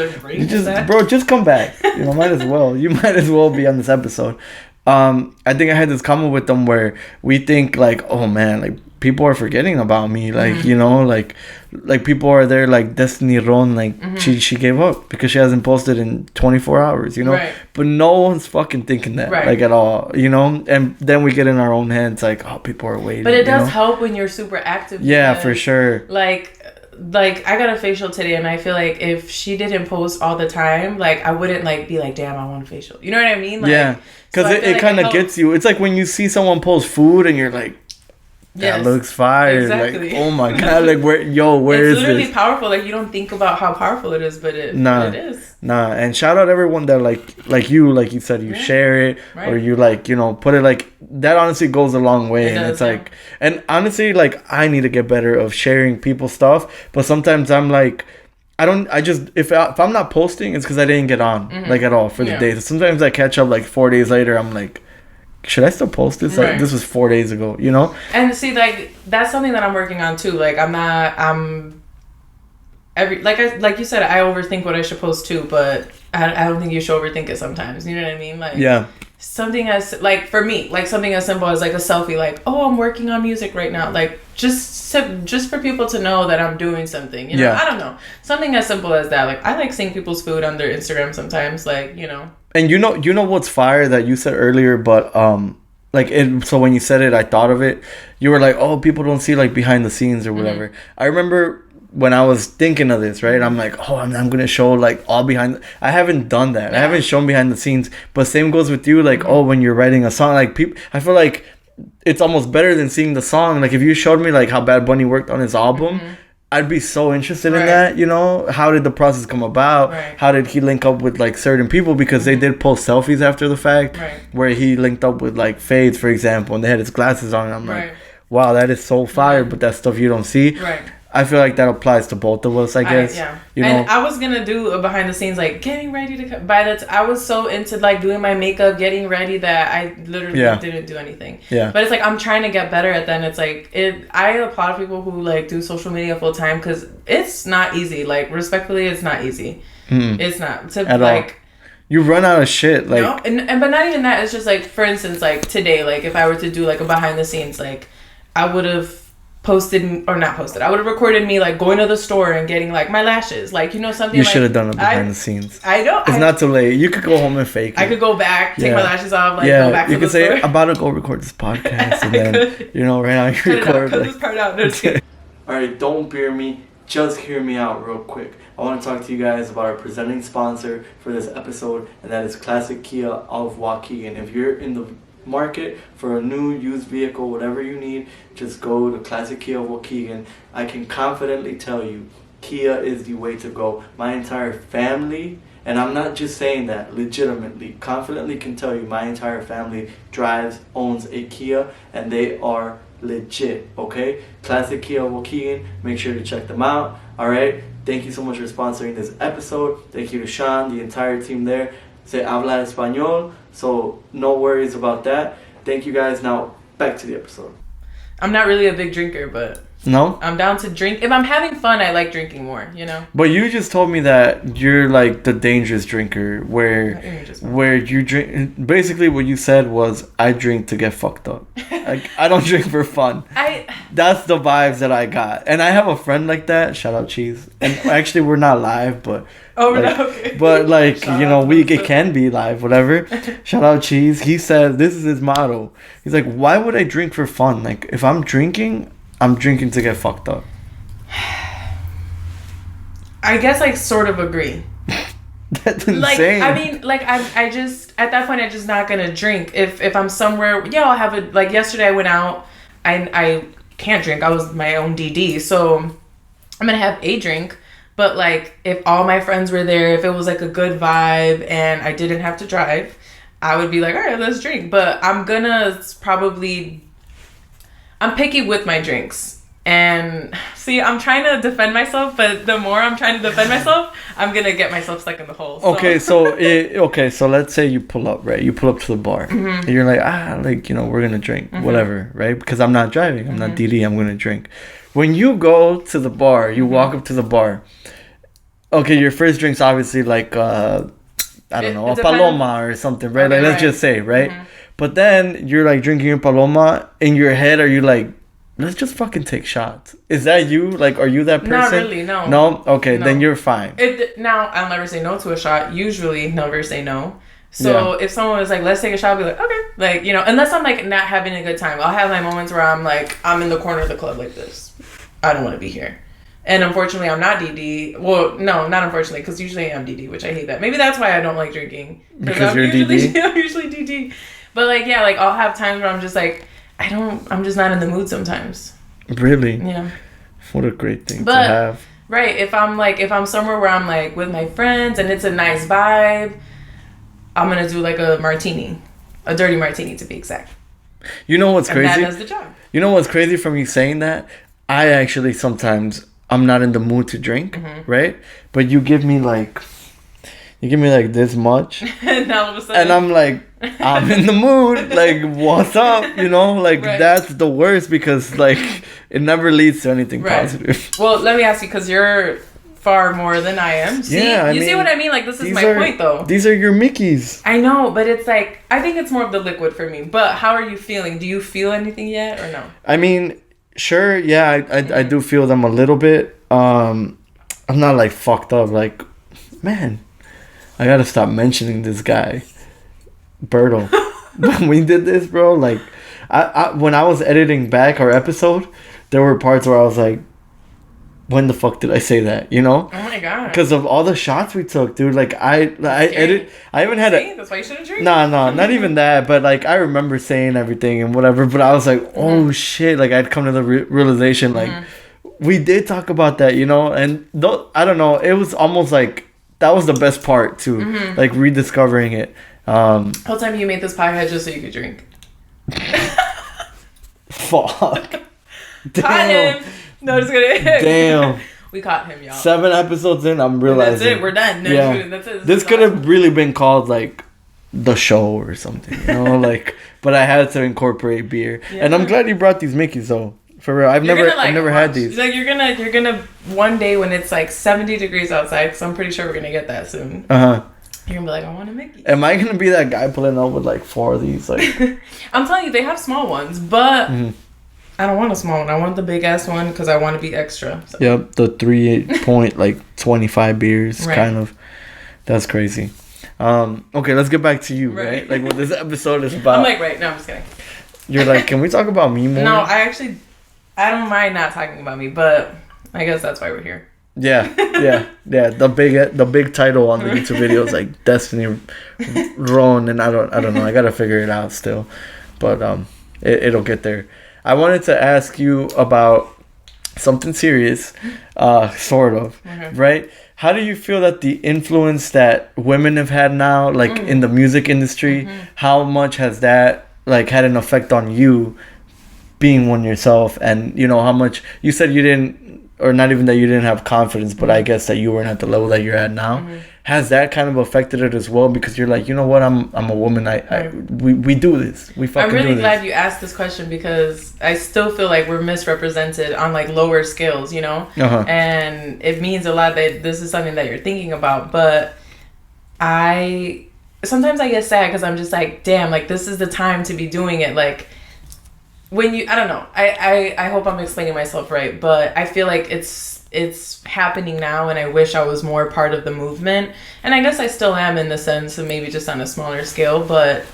Bro, just come back. You know, might as well. You might as well be on this episode. I think I had this combo with them where we think like, oh man, like people are forgetting about me, like you know, like people are there like Destiny Ron, like she gave up because she hasn't posted in 24 hours, you know. Right. But no one's fucking thinking that, like at all, you know. And then we get in our own heads like, oh, people are waiting. But it does help when you're super active. Yeah, for sure. Like I got a facial today, and I feel like if she didn't post all the time, like I wouldn't like be like, damn, I want a facial. You know what I mean? Like, yeah, because it kind of gets you. It's like when you see someone post food and you're like, that looks fire. Exactly. Like, oh my god, like where is this? It's literally powerful. Like you don't think about how powerful it is, but it is. Nah, and shout out everyone that like you said, you share it or you like, you know, put it like that. Honestly goes a long way. It's like, and honestly, like I need to get better of sharing people's stuff, but sometimes I'm like, if I'm not posting, it's because I didn't get on like at all for the day. So sometimes I catch up like 4 days later. I'm like, should I still post this? Like this was 4 days ago, you know? And see, like that's something that I'm working on too. Like like you said, I overthink what I should post too, but I don't think you should overthink it sometimes. You know what I mean? Like something as like for me, like something as simple as like a selfie, like, oh, I'm working on music right now. Like just for people to know that I'm doing something. You know, I don't know, something as simple as that. Like I like seeing people's food on their Instagram sometimes. Like you know. And you know what's fire that you said earlier, but so when you said it, I thought of it. You were like, oh, people don't see like behind the scenes or whatever. I remember when I was thinking of this, right? I'm like, oh, I'm gonna show like all behind. I haven't done that. I haven't shown behind the scenes. But same goes with you. Like, oh, when you're writing a song, like people, I feel like it's almost better than seeing the song. Like if you showed me like how Bad Bunny worked on his album. I'd be so interested in that, you know? How did the process come about? How did he link up with, like, certain people? Because they did post selfies after the fact where he linked up with, like, Fades, for example, and they had his glasses on. And I'm like, wow, that is so fire, but that's stuff you don't see. I feel like that applies to both of us, I guess. You know? And I was going to do a behind the scenes, like, getting ready to come. I was so into, like, doing my makeup, getting ready that I literally didn't do anything. But it's like, I'm trying to get better at that. And it's like, I applaud people who, like, do social media full time because it's not easy. Like, respectfully, it's not easy. It's not. At like, all. You run out of shit. Like, no? And but not even that. It's just, like, for instance, like, today, like, if I were to do, like, a behind the scenes, like, I would have I would have recorded me like going to the store and getting like my lashes, like, you know, something. You should have done it behind the scenes. I know it's not too late. You could go home and fake it. I could go back, take my lashes off, like go back to the store. You could say, about to go record this podcast, and then you know, right now you record. Cut this part out. All right, don't beer me. Just hear me out real quick. I want to talk to you guys about our presenting sponsor for this episode, and that is Classic Kia of Waukegan. If you're in the market for a new used vehicle, whatever you need, just go to Classic Kia of Waukegan. I can confidently tell you, Kia is the way to go. My entire family, and I'm not just saying that, legitimately, confidently can tell you my entire family drives, owns a Kia, and they are legit, okay? Classic Kia of Waukegan, make sure to check them out, alright? Thank you so much for sponsoring this episode. Thank you to Sean, the entire team there. Se habla español, so no worries about that. Thank you guys. Now, back to the episode. I'm not really a big drinker, but no, I'm down to drink. If I'm having fun, I like drinking more, you know? But you just told me that you're like the dangerous drinker where you drink. Basically what you said was, I drink to get fucked up. Like, I don't drink for fun. That's the vibes that I got. And I have a friend like that. Shout out Cheese. And actually we're not live, but we're not okay. But like, you know, it can be live, whatever. Shout out Cheese. He said this is his motto. He's like, why would I drink for fun? Like, if I'm drinking to get fucked up. I guess I sort of agree. That's like, insane. I mean, like, I just, at that point, I'm just not gonna drink. If I'm somewhere, yeah, I'll have it. Like, yesterday I went out, I can't drink. I was my own DD, so I'm gonna have a drink. But, like, if all my friends were there, if it was, like, a good vibe and I didn't have to drive, I would be like, all right, let's drink. But I'm picky with my drinks. And see, I'm trying to defend myself, but the more I'm trying to defend myself, I'm gonna get myself stuck in the hole. So. Okay, so let's say you pull up, right? You pull up to the bar, and you're like, we're gonna drink, whatever, right? Because I'm not driving, I'm not DD, I'm gonna drink. When you go to the bar, you walk up to the bar. Okay, your first drink's obviously like, I don't know, a Paloma or something, right? Okay, like, let's just say, right? But then you're like drinking your Paloma. In your head, are you like, let's just fucking take shots? Is that you? Like, are you that person? Not really, no. No? Okay, then you're fine. Now, I'll never say no to a shot. Usually, never say no. So, if someone was like, let's take a shot, I'll be like, okay. Like, unless I'm, like, not having a good time. I'll have my moments where I'm, like, I'm in the corner of the club like this. I don't want to be here. And unfortunately, I'm not DD. Well, no, not unfortunately, because usually I'm DD, which I hate that. Maybe that's why I don't like drinking. Because you're DD? I'm usually DD. But, like, yeah, like, I'll have times where I'm just like, I'm just not in the mood sometimes. Really? Yeah. What a great thing to have. Right. If I'm somewhere where I'm like with my friends and it's a nice vibe, I'm going to do like a martini. A dirty martini to be exact. You know what's crazy? And that does the job. You know what's crazy from you saying that? I actually sometimes, I'm not in the mood to drink, right? But you give me like this much. And all of a sudden. And I'm like, I'm in the mood. Like, what's up? Like, that's the worst because, like, it never leads to anything positive. Well, let me ask you, because you're far more than I am. See, you see what I mean? Like, this is my point, though. These are your Mickeys. I know, but it's like, I think it's more of the liquid for me. But how are you feeling? Do you feel anything yet or no? I mean, sure, yeah, I do feel them a little bit. I'm not, like, fucked up. Like, man, I gotta stop mentioning this guy. Berto. When we did this, bro, like, I when I was editing back our episode, there were parts where I was like, when the fuck did I say that? Oh my god. Because of all the shots we took, dude. Like, I even had that's why you shouldn't drink? No, not even that. But, like, I remember saying everything and whatever. But I was like, oh, shit. Like, I'd come to the realization, like, we did talk about that, And, I don't know. It was almost like, that was the best part, too. Like, rediscovering it. Whole time you made this podcast just so you could drink. Fuck. Caught him. No, just kidding. Damn. We caught him, y'all. 7 episodes in, I'm realizing. That's it. We're done. No, yeah. That's it. This could have really been called, like, the show or something, like, but I had to incorporate beer. Yeah. And I'm glad you brought these Mickeys, though. For real. I've never had these. Like, you're gonna one day when it's like 70 degrees outside, because I'm pretty sure we're gonna get that soon. You're gonna be like, I want a Mickey. Am I gonna be that guy pulling up with like 4 of these? Like, I'm telling you, they have small ones, but I don't want a small one. I want the big ass one because I want to be extra. So. Yep, the 3.25 beers, kind of. That's crazy. Okay, let's get back to you, right? Like, what this episode is about. I'm like, no, I'm just kidding. You're like, can we talk about me more? No, I don't mind not talking about me, but I guess that's why we're here. Yeah. The big title on the YouTube video is like Destiny Roan, and I don't know. I gotta figure it out still, but it'll get there. I wanted to ask you about something serious, sort of, right? How do you feel that the influence that women have had now, like in the music industry, how much has that like had an effect on you being one yourself? And how much you said you didn't, or not even that you didn't have confidence, but I guess that you weren't at the level that you're at now. Has that kind of affected it as well? Because you're like, you know what, I'm a woman. We do this. We fucking do this. I'm really glad you asked this question because I still feel like we're misrepresented on like lower scales, and it means a lot that this is something that you're thinking about. But sometimes I get sad because I'm just like, damn, like this is the time to be doing it. Like when I don't know. I hope I'm explaining myself right, but I feel like it's happening now, and I wish I was more part of the movement. And I guess I still am in the sense of maybe just on a smaller scale, but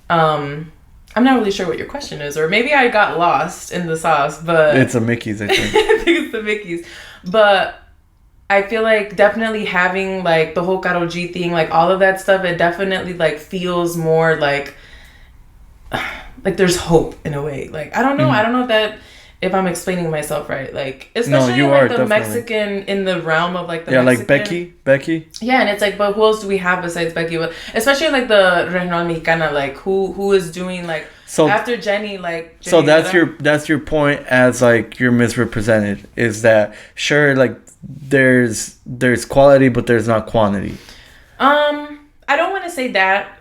I'm not really sure what your question is, or maybe I got lost in the sauce, but it's a Mickey's, I think. I think it's the Mickey's. But I feel like definitely having like the whole Karol G thing, like all of that stuff, it definitely like feels more like there's hope in a way. Like I don't know, I don't know if I'm explaining myself right. Like especially in like the definitely. Mexican, in the realm of like the Mexican. Like Becky. Yeah, and it's like, but who else do we have besides Becky? But especially like the Regional Mexicana, like who is doing like after Jenny, like Jenny, so that's your point as like you're misrepresented, is that sure, like there's quality but there's not quantity. I don't want to say that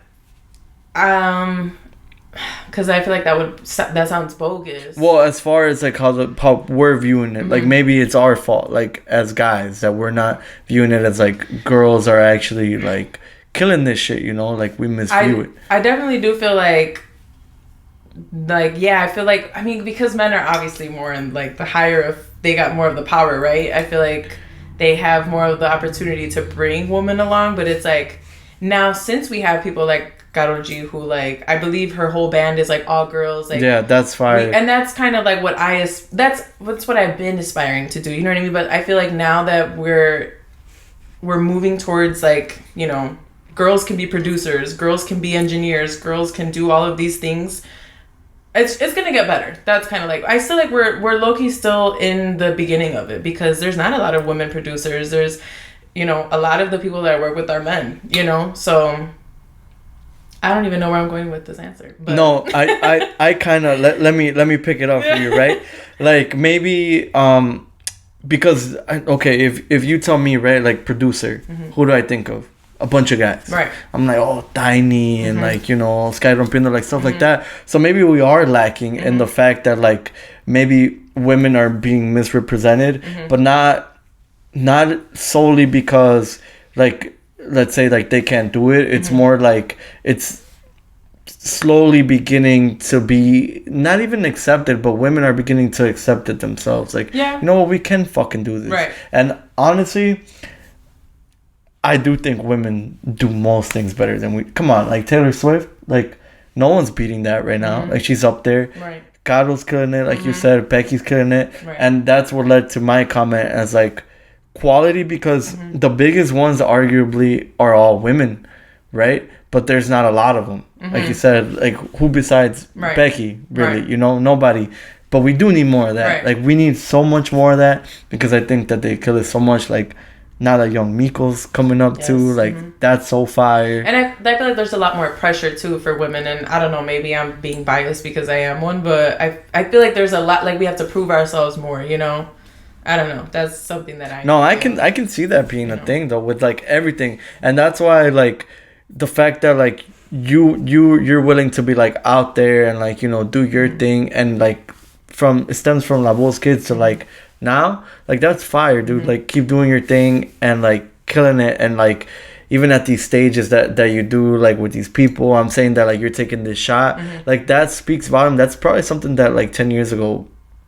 because I feel like that sounds bogus. Well, as far as like how we're viewing it, like maybe it's our fault, like as guys, that we're not viewing it as like girls are actually like killing this shit, you know, like we misview it. I definitely do feel like yeah, I feel like, I mean, because men are obviously more in like the higher of, they got more of the power, right? I feel like they have more of the opportunity to bring women along, but it's like now since we have people like Karol G, who like I believe her whole band is like all girls, like yeah, that's fine, and that's kind of like that's what I've been aspiring to do, you know what I mean? But I feel like now that we're moving towards like, you know, girls can be producers, girls can be engineers, girls can do all of these things. It's gonna get better. That's kind of like, I still like we're low-key still in the beginning of it, because there's not a lot of women producers. There's, you know, a lot of the people that I work with are men, you know, so I don't even know where I'm going with this answer. But. No, I kind of let me pick it up for you, right? Like maybe because okay, if you tell me, right, like producer, who do I think of? A bunch of guys. Right. I'm like, oh, Tiny and like, you know, Sky Rompiendo, like stuff like that. So maybe we are lacking in the fact that like maybe women are being misrepresented, but not solely because like, let's say like they can't do it. It's more like it's slowly beginning to be not even accepted, but women are beginning to accept it themselves. Like, you know what, we can fucking do this. Right. And honestly, I do think women do most things better than we. Come on, like Taylor Swift, like no one's beating that right now. Like she's up there. Right. Carol's killing it, like you said. Becky's killing it, right. And that's what led to my comment as like quality, because the biggest ones arguably are all women, right? But there's not a lot of them. Like you said, like who besides Becky, really? Right. You know, nobody. But we do need more of that. Right. Like we need so much more of that, because I think that they kill it so much. Like now that young Miko's coming up too, like that's so fire. And I feel like there's a lot more pressure too for women, and I don't know, maybe I'm being biased because I am one, but I feel like there's a lot, like we have to prove ourselves more, you know. I don't know. That's something that I can see that being a thing though, with like everything. And that's why like the fact that like you're willing to be like out there and like, you know, do your thing, and like it stems from La Voz Kids to like now, like that's fire, dude. Like keep doing your thing and like killing it, and like even at these stages that you do, like with these people, I'm saying that like you're taking this shot, like that speaks volume. That's probably something that like 10 years ago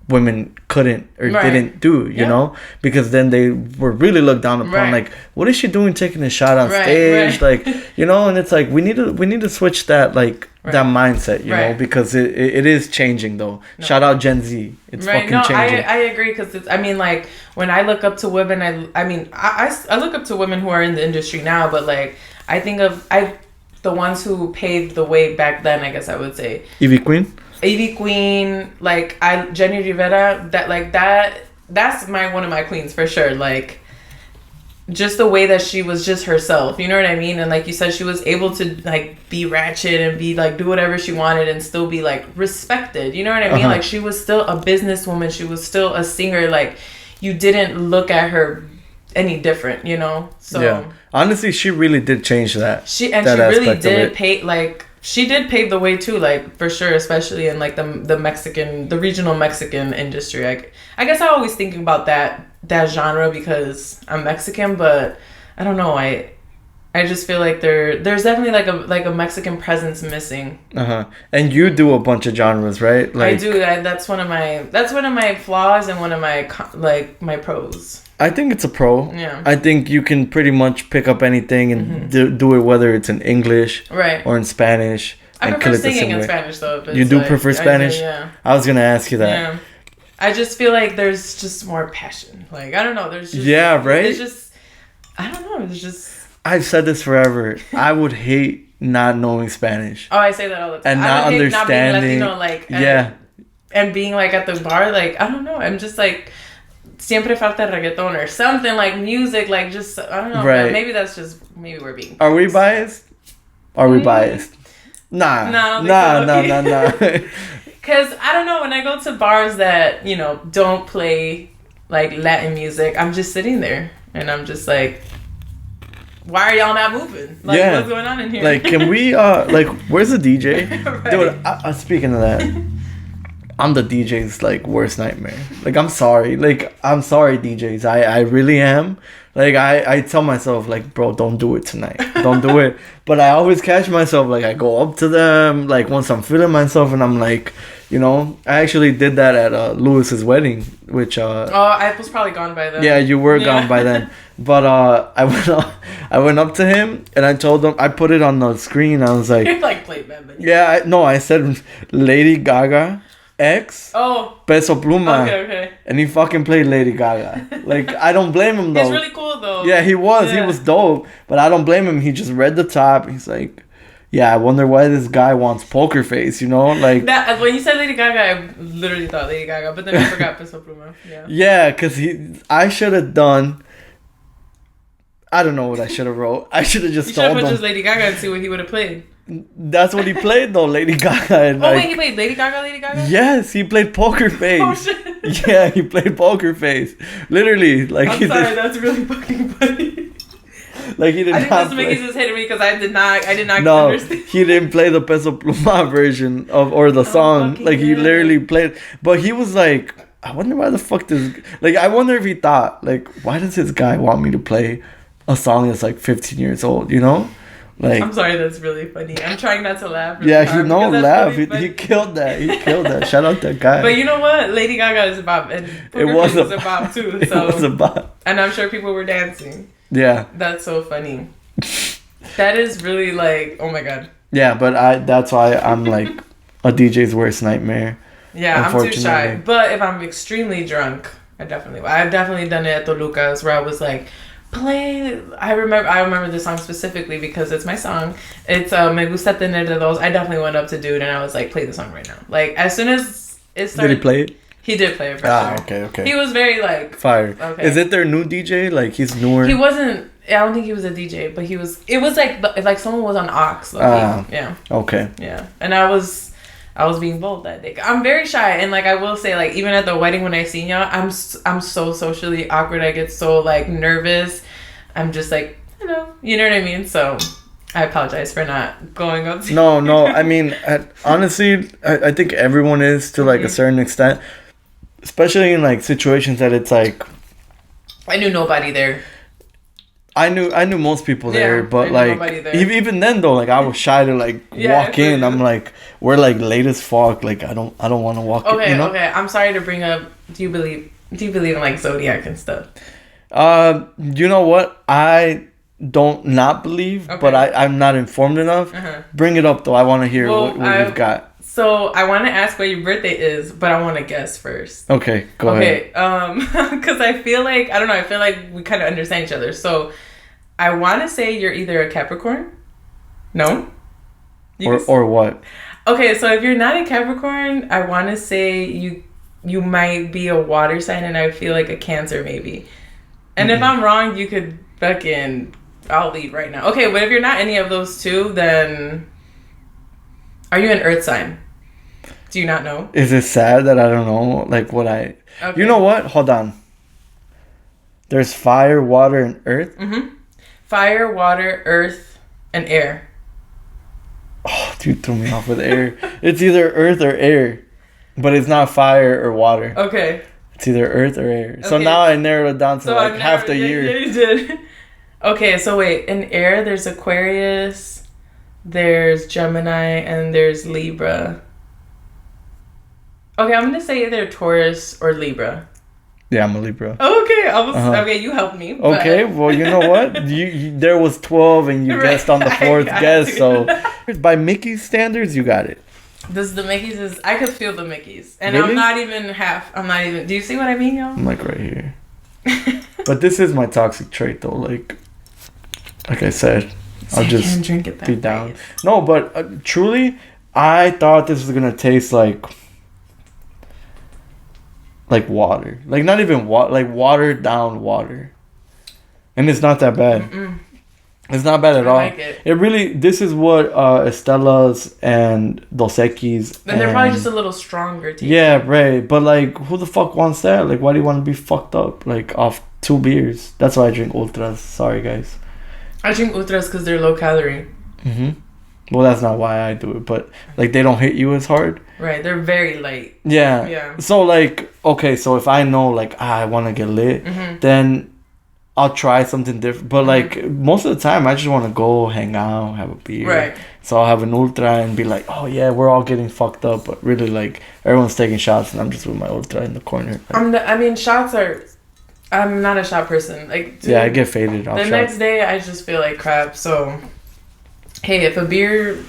women couldn't or didn't do, you know, because then they were really looked down upon. Like, what is she doing taking a shot on stage? Like, you know, and it's like we need to switch that like that mindset, you know, because it is changing though. Shout out Gen Z, it's fucking changing. I agree, because it's, I mean, like when I look up to women, I look up to women who are in the industry now, but like I think of the ones who paved the way back then, I guess I would say Ivy Queen, like Jenny Rivera, that's one of my queens for sure. Like just the way that she was just herself, you know what I mean? And like you said, she was able to like be ratchet and be like do whatever she wanted and still be like respected, you know what I mean? Like she was still a businesswoman, she was still a singer. Like you didn't look at her any different, you know? So yeah, honestly, she really did change that. She really did she did pave the way too, like for sure, especially in like the regional Mexican industry. I guess I always thinking about that genre because I'm Mexican, but I don't know. I just feel like there's definitely like a Mexican presence missing. And you do a bunch of genres, right? Like, I do. That's one of my flaws and one of my my pros. I think it's a pro. Yeah. I think you can pretty much pick up anything and do it, whether it's in English or in Spanish. I prefer singing in Spanish though. You do prefer Spanish? Yeah. I was gonna ask you that. I just feel like there's just more passion. Like, I don't know. There's just... Yeah, right? It's just... I don't know. It's just... I've said this forever. I would hate not knowing Spanish. Oh, I say that all the time. And not understanding. Not being Latino, like... And being, like, at the bar, like, I don't know. I'm just, like... Siempre falta reggaeton or something, like, music, like, just... I don't know. Right. Maybe that's just... Maybe we're being... Are we biased? Are we biased? Nah. Nah. Because, I don't know, when I go to bars that, you know, don't play, like, Latin music, I'm just sitting there. And I'm just like... Why are y'all not moving? Like, what's going on in here? Like, can we, like, where's the DJ? Right. Dude, speaking of that, I'm the DJ's, like, worst nightmare. Like, I'm sorry. Like, I'm sorry, DJs. I really am. Like, I tell myself, like, bro, don't do it tonight. Don't do it. But I always catch myself, like, I go up to them, like, once I'm feeling myself, and I'm like, you know, I actually did that at Lewis's wedding, which... I was probably gone by then. Yeah, you were gone by then. But I went up to him, and I told him, I put it on the screen, I was like... You're like, play man. Yeah, I said Lady Gaga... X Peso Pluma. Okay. And he fucking played Lady Gaga. Like, I don't blame him though. He's really cool though. Yeah, he was dope. But I don't blame him. He just read the top. He's like, yeah, I wonder why this guy wants Poker Face, you know? Like that, when you said Lady Gaga, I literally thought Lady Gaga, but then I forgot Peso Pluma. Yeah, because I should have done... I don't know what I should have wrote. I should have just told him. You should have put just Lady Gaga and see what he would have played. That's what he played though, Lady Gaga. And wait, he played Lady Gaga? Yes, he played Poker Face. Oh shit. Yeah, he played Poker Face. Literally, like I'm sorry, that's really fucking funny. Like he did I think not this Mickey's just hitting me because I did not no, understand. He didn't play the Peso Pluma version or the song. Like he literally played, but he was like, I wonder why the fuck this. Like I wonder if he thought like, why does this guy want me to play a song that's like 15 years old? You know. Like, I'm sorry, that's really funny. I'm trying not to laugh. Really laugh. Really he killed that. He killed that. Shout out that guy. But you know what? Lady Gaga is a bop, and it was a bop too. So. It was a bop, and I'm sure people were dancing. Yeah, that's so funny. That is really like, oh my god. Yeah, but that's why I'm like a DJ's worst nightmare. Yeah, I'm too shy. But if I'm extremely drunk, I've definitely done it at Toluca's where I was like, play. I remember this song specifically because it's my song. It's Me Gusta Tener de Dos. I definitely went up to dude and I was like, play the song right now. Like as soon as it started. Did he play it? He did play it for sure. Okay. He was very like fire. Okay. Is it their new DJ? Like he's newer. He wasn't. I don't think he was a DJ, but he was. It was like someone was on aux. Yeah. Okay. Yeah, and I was being bold that day. I'm very shy, and like I will say, like even at the wedding when I seen y'all, I'm so socially awkward. I get so like nervous. I'm just like, you know what I mean. So I apologize for not going up to No. I mean, honestly, I think everyone is to like a certain extent, especially in like situations that it's like. I knew nobody there. I knew most people there, but like even then though, like I was shy to like walk in. I'm like, we're like late as fuck. Like I don't want to walk in. You know? Okay. I'm sorry to bring up. Do you believe in like Zodiac and stuff? You know what? I don't not believe, but I'm not informed enough. Bring it up though. I want to hear what you've got. So I want to ask what your birthday is, but I want to guess first. Okay, go ahead. Because I feel like we kind of understand each other. So I want to say you're either a Capricorn. No. Or what? Okay, so if you're not a Capricorn, I want to say you might be a water sign, and I feel like a Cancer maybe. And if I'm wrong, you could I'll leave right now. Okay, but if you're not any of those two, then are you an Earth sign? Do you not know? Is it sad that I don't know like what I... Okay. You know what? Hold on. There's fire, water, and earth? Mm-hmm. Fire, water, earth, and air. Oh, dude threw me off with air. It's either earth or air. But it's not fire or water. Okay. It's either earth or air. Okay. So now I narrowed it down to half the year. Yeah, you did. Okay, so wait. In air, there's Aquarius, there's Gemini, and there's Libra. Okay, I'm going to say either Taurus or Libra. Yeah, I'm a Libra. Okay, okay, you helped me. But... Okay, well, you know what? you there was 12 and you guessed on the fourth guess, so by Mickey's standards, you got it. This the Mickeys is. I could feel the Mickeys, and Really? I'm not even. Do you see what I mean, y'all? I'm like right here. But this is my toxic trait, though. Like I said, So I'll just can't drink it that be down. fast. No, but truly, I thought this was gonna taste like water. Like not even water. Like watered down water. And it's not that bad. Mm-mm. It's not bad at I all. like it. It really. This is what Estella's and Dos Equis. And they're probably just a little stronger. Tasting. Yeah, right. But like, who the fuck wants that? Like, why do you want to be fucked up? Like off 2 beers. That's why I drink ultras. Sorry, guys. I drink ultras because they're low calorie. Well, that's not why I do it. But like, they don't hit you as hard. Right, they're very light. Yeah. Yeah. So like, okay, so if I know like I want to get lit, then I'll try something different. But like most of the time, I just want to go hang out, have a beer. Right. So I'll have an ultra and be like, oh yeah, we're all getting fucked up, but really like everyone's taking shots and I'm just with my ultra in the corner. Like, Shots are. I'm not a shot person. Like, dude, yeah, I get faded off the shots. next day, I just feel like crap. So, hey, if a beer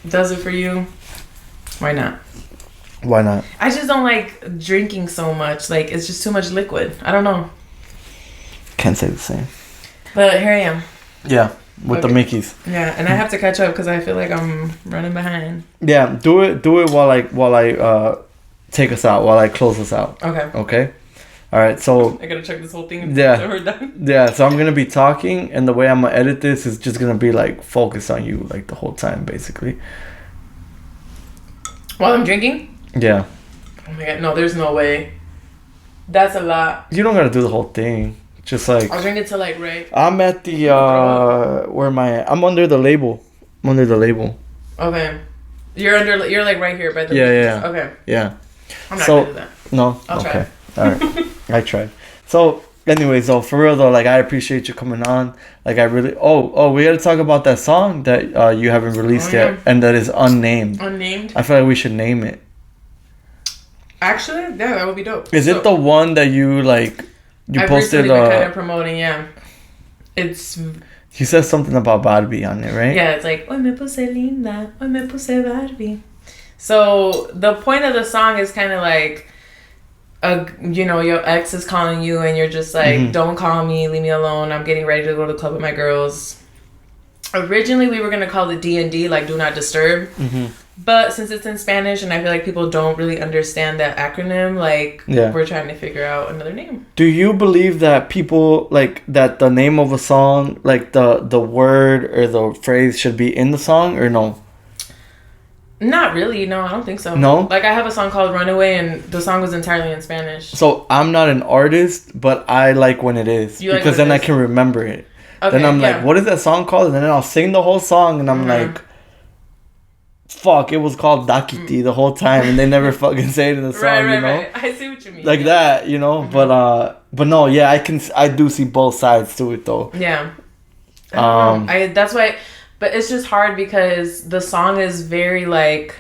does it for you, why not? Why not? I just don't like drinking so much. Like, it's just too much liquid. I don't know. Can't say the same. But here I am. Yeah, with the Mickeys. Yeah, and I have to catch up because I feel like I'm running behind. Yeah, do it while I take us out, while I close us out. Okay. Okay? All right, so I gotta check this whole thing. Yeah. So we're done. yeah, so I'm gonna be talking, and the way I'm gonna edit this is just gonna be like focus on you like the whole time, basically. While I'm drinking? Yeah. Oh my god, no, there's no way. That's a lot. You don't gotta do the whole thing. Just like I'll drink it till like right. I'm at the where am I at? I'm under the label. I'm under the label. Okay. You're like right here by the Yeah. Okay. Yeah. I'm not So- gonna do that. No? I'll Okay. All right. I tried. So, anyways, though, for real though, like I appreciate you coming on. Like I really. Oh, we gotta talk about that song that you haven't released yet, and that is unnamed. Unnamed. I feel like we should name it. Actually, yeah, that would be dope. Is it the one that you like? You I've posted. recently been kind of promoting. Yeah. It's. He says something about Barbie on it, right? Yeah, it's like hoy me puse linda, hoy me puse Barbie. So the point of the song is kind of like, your ex is calling you and you're just like, don't call me, leave me alone. I'm getting ready to go to the club with my girls. Originally, we were gonna call it D&D, like do not disturb. But since it's in Spanish and I feel like people don't really understand that acronym, like we're trying to figure out another name. Do you believe that people like that the name of a song, like the word or the phrase should be in the song or no? Not really, no, I don't think so. No? Like I have a song called Runaway and the song was entirely in Spanish. So I'm not an artist, but I like when it is. Because then I can remember it. Okay, then I'm like, what is that song called? And then I'll sing the whole song and I'm like, fuck, it was called Dakiti the whole time and they never fucking say it in the song, you know? Right. I see what you mean. Like that, you know? But no, yeah, I do see both sides to it though. Yeah. That's why, but it's just hard because the song is very like,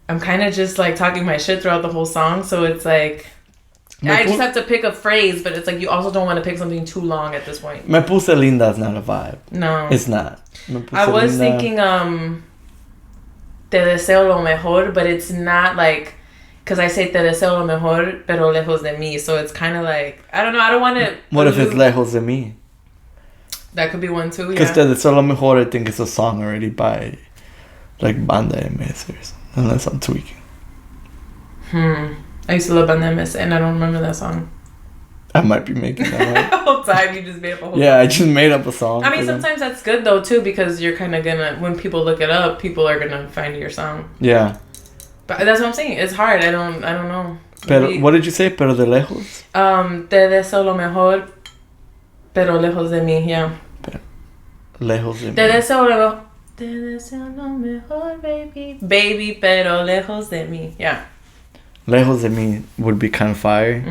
I'm kind of just like talking my shit throughout the whole song. So it's like, I just have to pick a phrase, but it's like you also don't want to pick something too long at this point. Me puse linda is not a vibe. No. It's not. I was thinking, te deseo lo mejor, but it's not like, because I say te deseo lo mejor, pero lejos de mí. So it's kind of like, I don't know, I don't want to. What if it's lejos de mí? That could be one too, Because te deseo lo mejor, I think it's a song already by like Banda MS or something, unless I'm tweaking. I used to love Banda MS and I don't remember that song. I might be making that up. The whole time you just made up a whole I just made up a song. I mean, sometimes that's good though too, because you're kind of gonna, when people look it up, people are gonna find your song. Yeah. But that's what I'm saying. It's hard. I don't know. Pero, what did you say? Pero de lejos? Te deseo lo mejor, pero lejos de mí. Yeah. Lejos de mí. Te deseo lo mejor, baby. Baby, pero lejos de mí. Yeah. Lejos de mí would be kind of fire.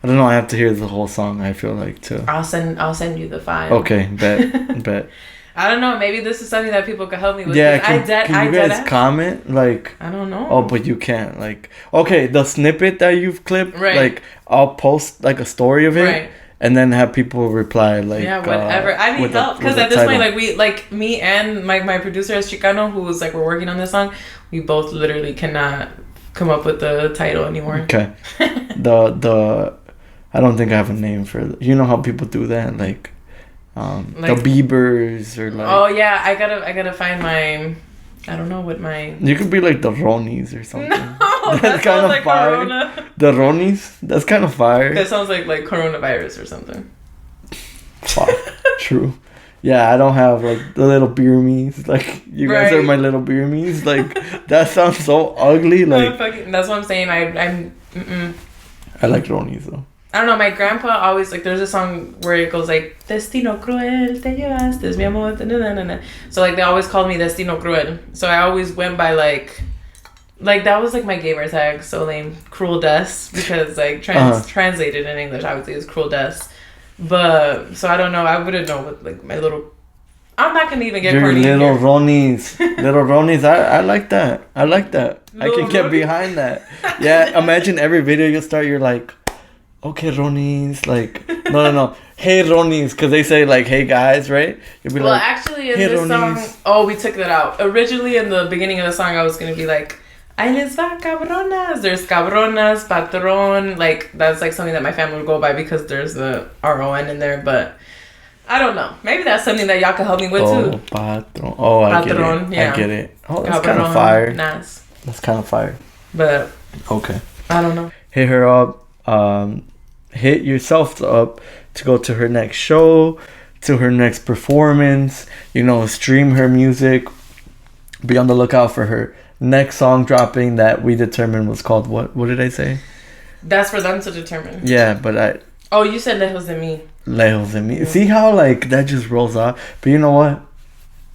I don't know. I have to hear the whole song. I feel like too. I'll send you the file. Okay, bet. I don't know. Maybe this is something that people could help me with. Yeah, can you guys comment? Like, I don't know. Oh, but you can't. Like, okay, the snippet that you've clipped. Right. Like, I'll post like a story of it. Right. And then have people reply like, yeah, whatever. I need help because at this point, like me and my producer is Chicano, who's like we're working on this song. we both literally cannot come up with the title anymore. Okay. the I don't think I have a name for it. You know how people do that, like the Biebers or like. Oh yeah, I gotta find my. I don't know what my. You could be like the Ronis or something. No, that sounds like fire. Corona. The Ronis? That's kind of fire. That sounds like coronavirus or something. Fuck. True. Yeah, I don't have like the little beer me's. Like you guys are my little beer me's. Like that sounds so ugly. Like that's what I'm saying. I'm. I like Ronis though. I don't know. My grandpa always like. There's a song where it goes like Destino cruel te llevaste es mi amor. So like they always called me Destino cruel. So I always went by like that was like my gamer tag. So lame, Cruel Death, because like translated in English obviously is Cruel Death. But so I don't know. I wouldn't know what like my little. I'm not gonna even get your corny little here. Ronis, little Ronis. I like that. I like that. Little I can get behind that. Yeah, imagine every video you start. You're like, okay, Ronis. Like no. Hey, Ronis, because they say like, hey guys, right? You'll be well, like, actually, in hey, this Ronis. song, we took that out. Originally, in the beginning of the song, I was gonna be like. Ahí les va cabronas. There's cabronas, patron. Like, that's like something that my family would go by because there's the RON in there. But I don't know. Maybe that's something that y'all can help me with too. Patron. Oh, I get it. Yeah. I get it. Oh, that's kind of fire. Nice. That's kind of fire. But okay. I don't know. Hit her up. Hit yourself up to go to her next show, to her next performance. You know, stream her music. Be on the lookout for her next song dropping that we determined was called what? What did I say? That's for them to determine. Yeah, but I. Oh, you said Lejos de mí. Lejos de mí. See how like that just rolls off? But you know what?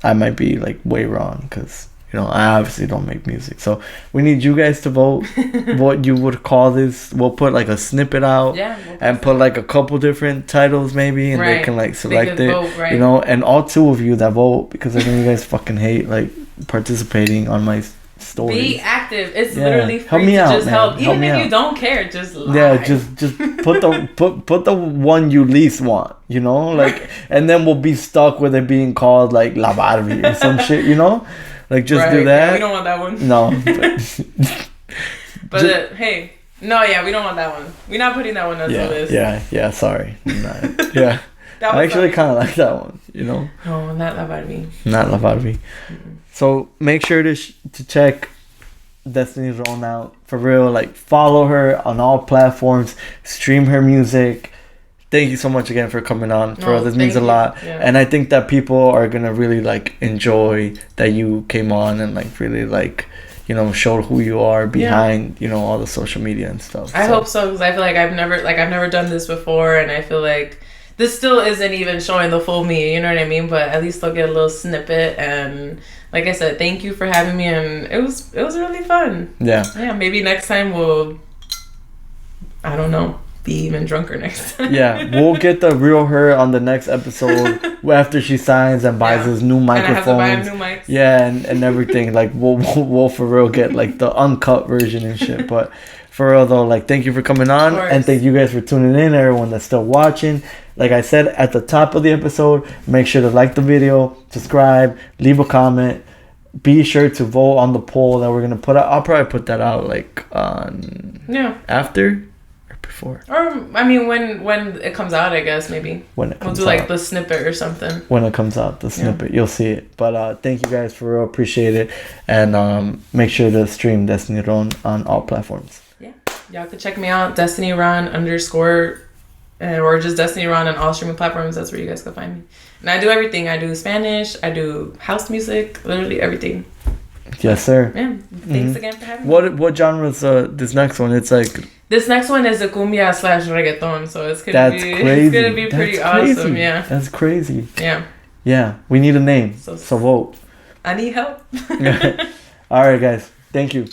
I might be like way wrong because you know I obviously don't make music. So we need you guys to vote what you would call this. We'll put like a snippet out and put like a couple different titles maybe, and they can like select it. Vote, right. You know, and all two of you that vote because I know you guys fucking hate like participating on my stories. Be active. It's literally free help me to out, just man. help. Even if you don't care, just lie. Yeah, just put the put the one you least want, you know? Like and then we'll be stuck with it being called like La Barbie or some shit, you know? Like just do that. Yeah, we don't want that one. No. But hey, no, yeah, we don't want that one. We're not putting that one on the list. Yeah, sorry. Yeah. I actually kind of like that one, you know? No, not La Barbie. Not La Barbie. Mm-mm. So make sure to check Destiny Ron out. For real, like follow her on all platforms. Stream her music. Thank you so much again for coming on. For real, this means a lot. Yeah. And I think that people are going to really like enjoy that you came on and like really like, you know, showed who you are behind, you know, all the social media and stuff. I hope so because I feel like I've never done this before and I feel like this still isn't even showing the full me, you know what I mean? But at least they'll get a little snippet. And like I said, thank you for having me. And it was really fun. Yeah. Yeah, maybe next time we'll, I don't know, be even drunker next time. Yeah, we'll get the real her on the next episode after she signs and buys his new microphones. And I have to buy new mics. Yeah, and everything. Like, we'll for real get like the uncut version and shit. But for real though, like, thank you for coming on. And thank you guys for tuning in, everyone that's still watching. Like I said at the top of the episode, make sure to like the video, subscribe, leave a comment. Be sure to vote on the poll that we're going to put out. I'll probably put that out like on... Yeah. After or before? Or, I mean, when it comes out, I guess, maybe. When it comes out. We'll do like the snippet or something. When it comes out, the snippet. You'll see it. But thank you guys for real. Appreciate it. And make sure to stream Destiny Ron on all platforms. Yeah. Y'all can check me out. Destiny Ron _ or just Destiny Ron on all streaming platforms. That's where you guys can find me. And I do everything. I do Spanish. I do house music. Literally everything. Yes, sir. Yeah. Thanks again for having me. What genre is this next one? It's like... This next one is a cumbia / reggaeton. So it's gonna be crazy. It's gonna be pretty awesome. Yeah. That's crazy. Yeah. Yeah. We need a name. So vote. I need help. All right, guys. Thank you.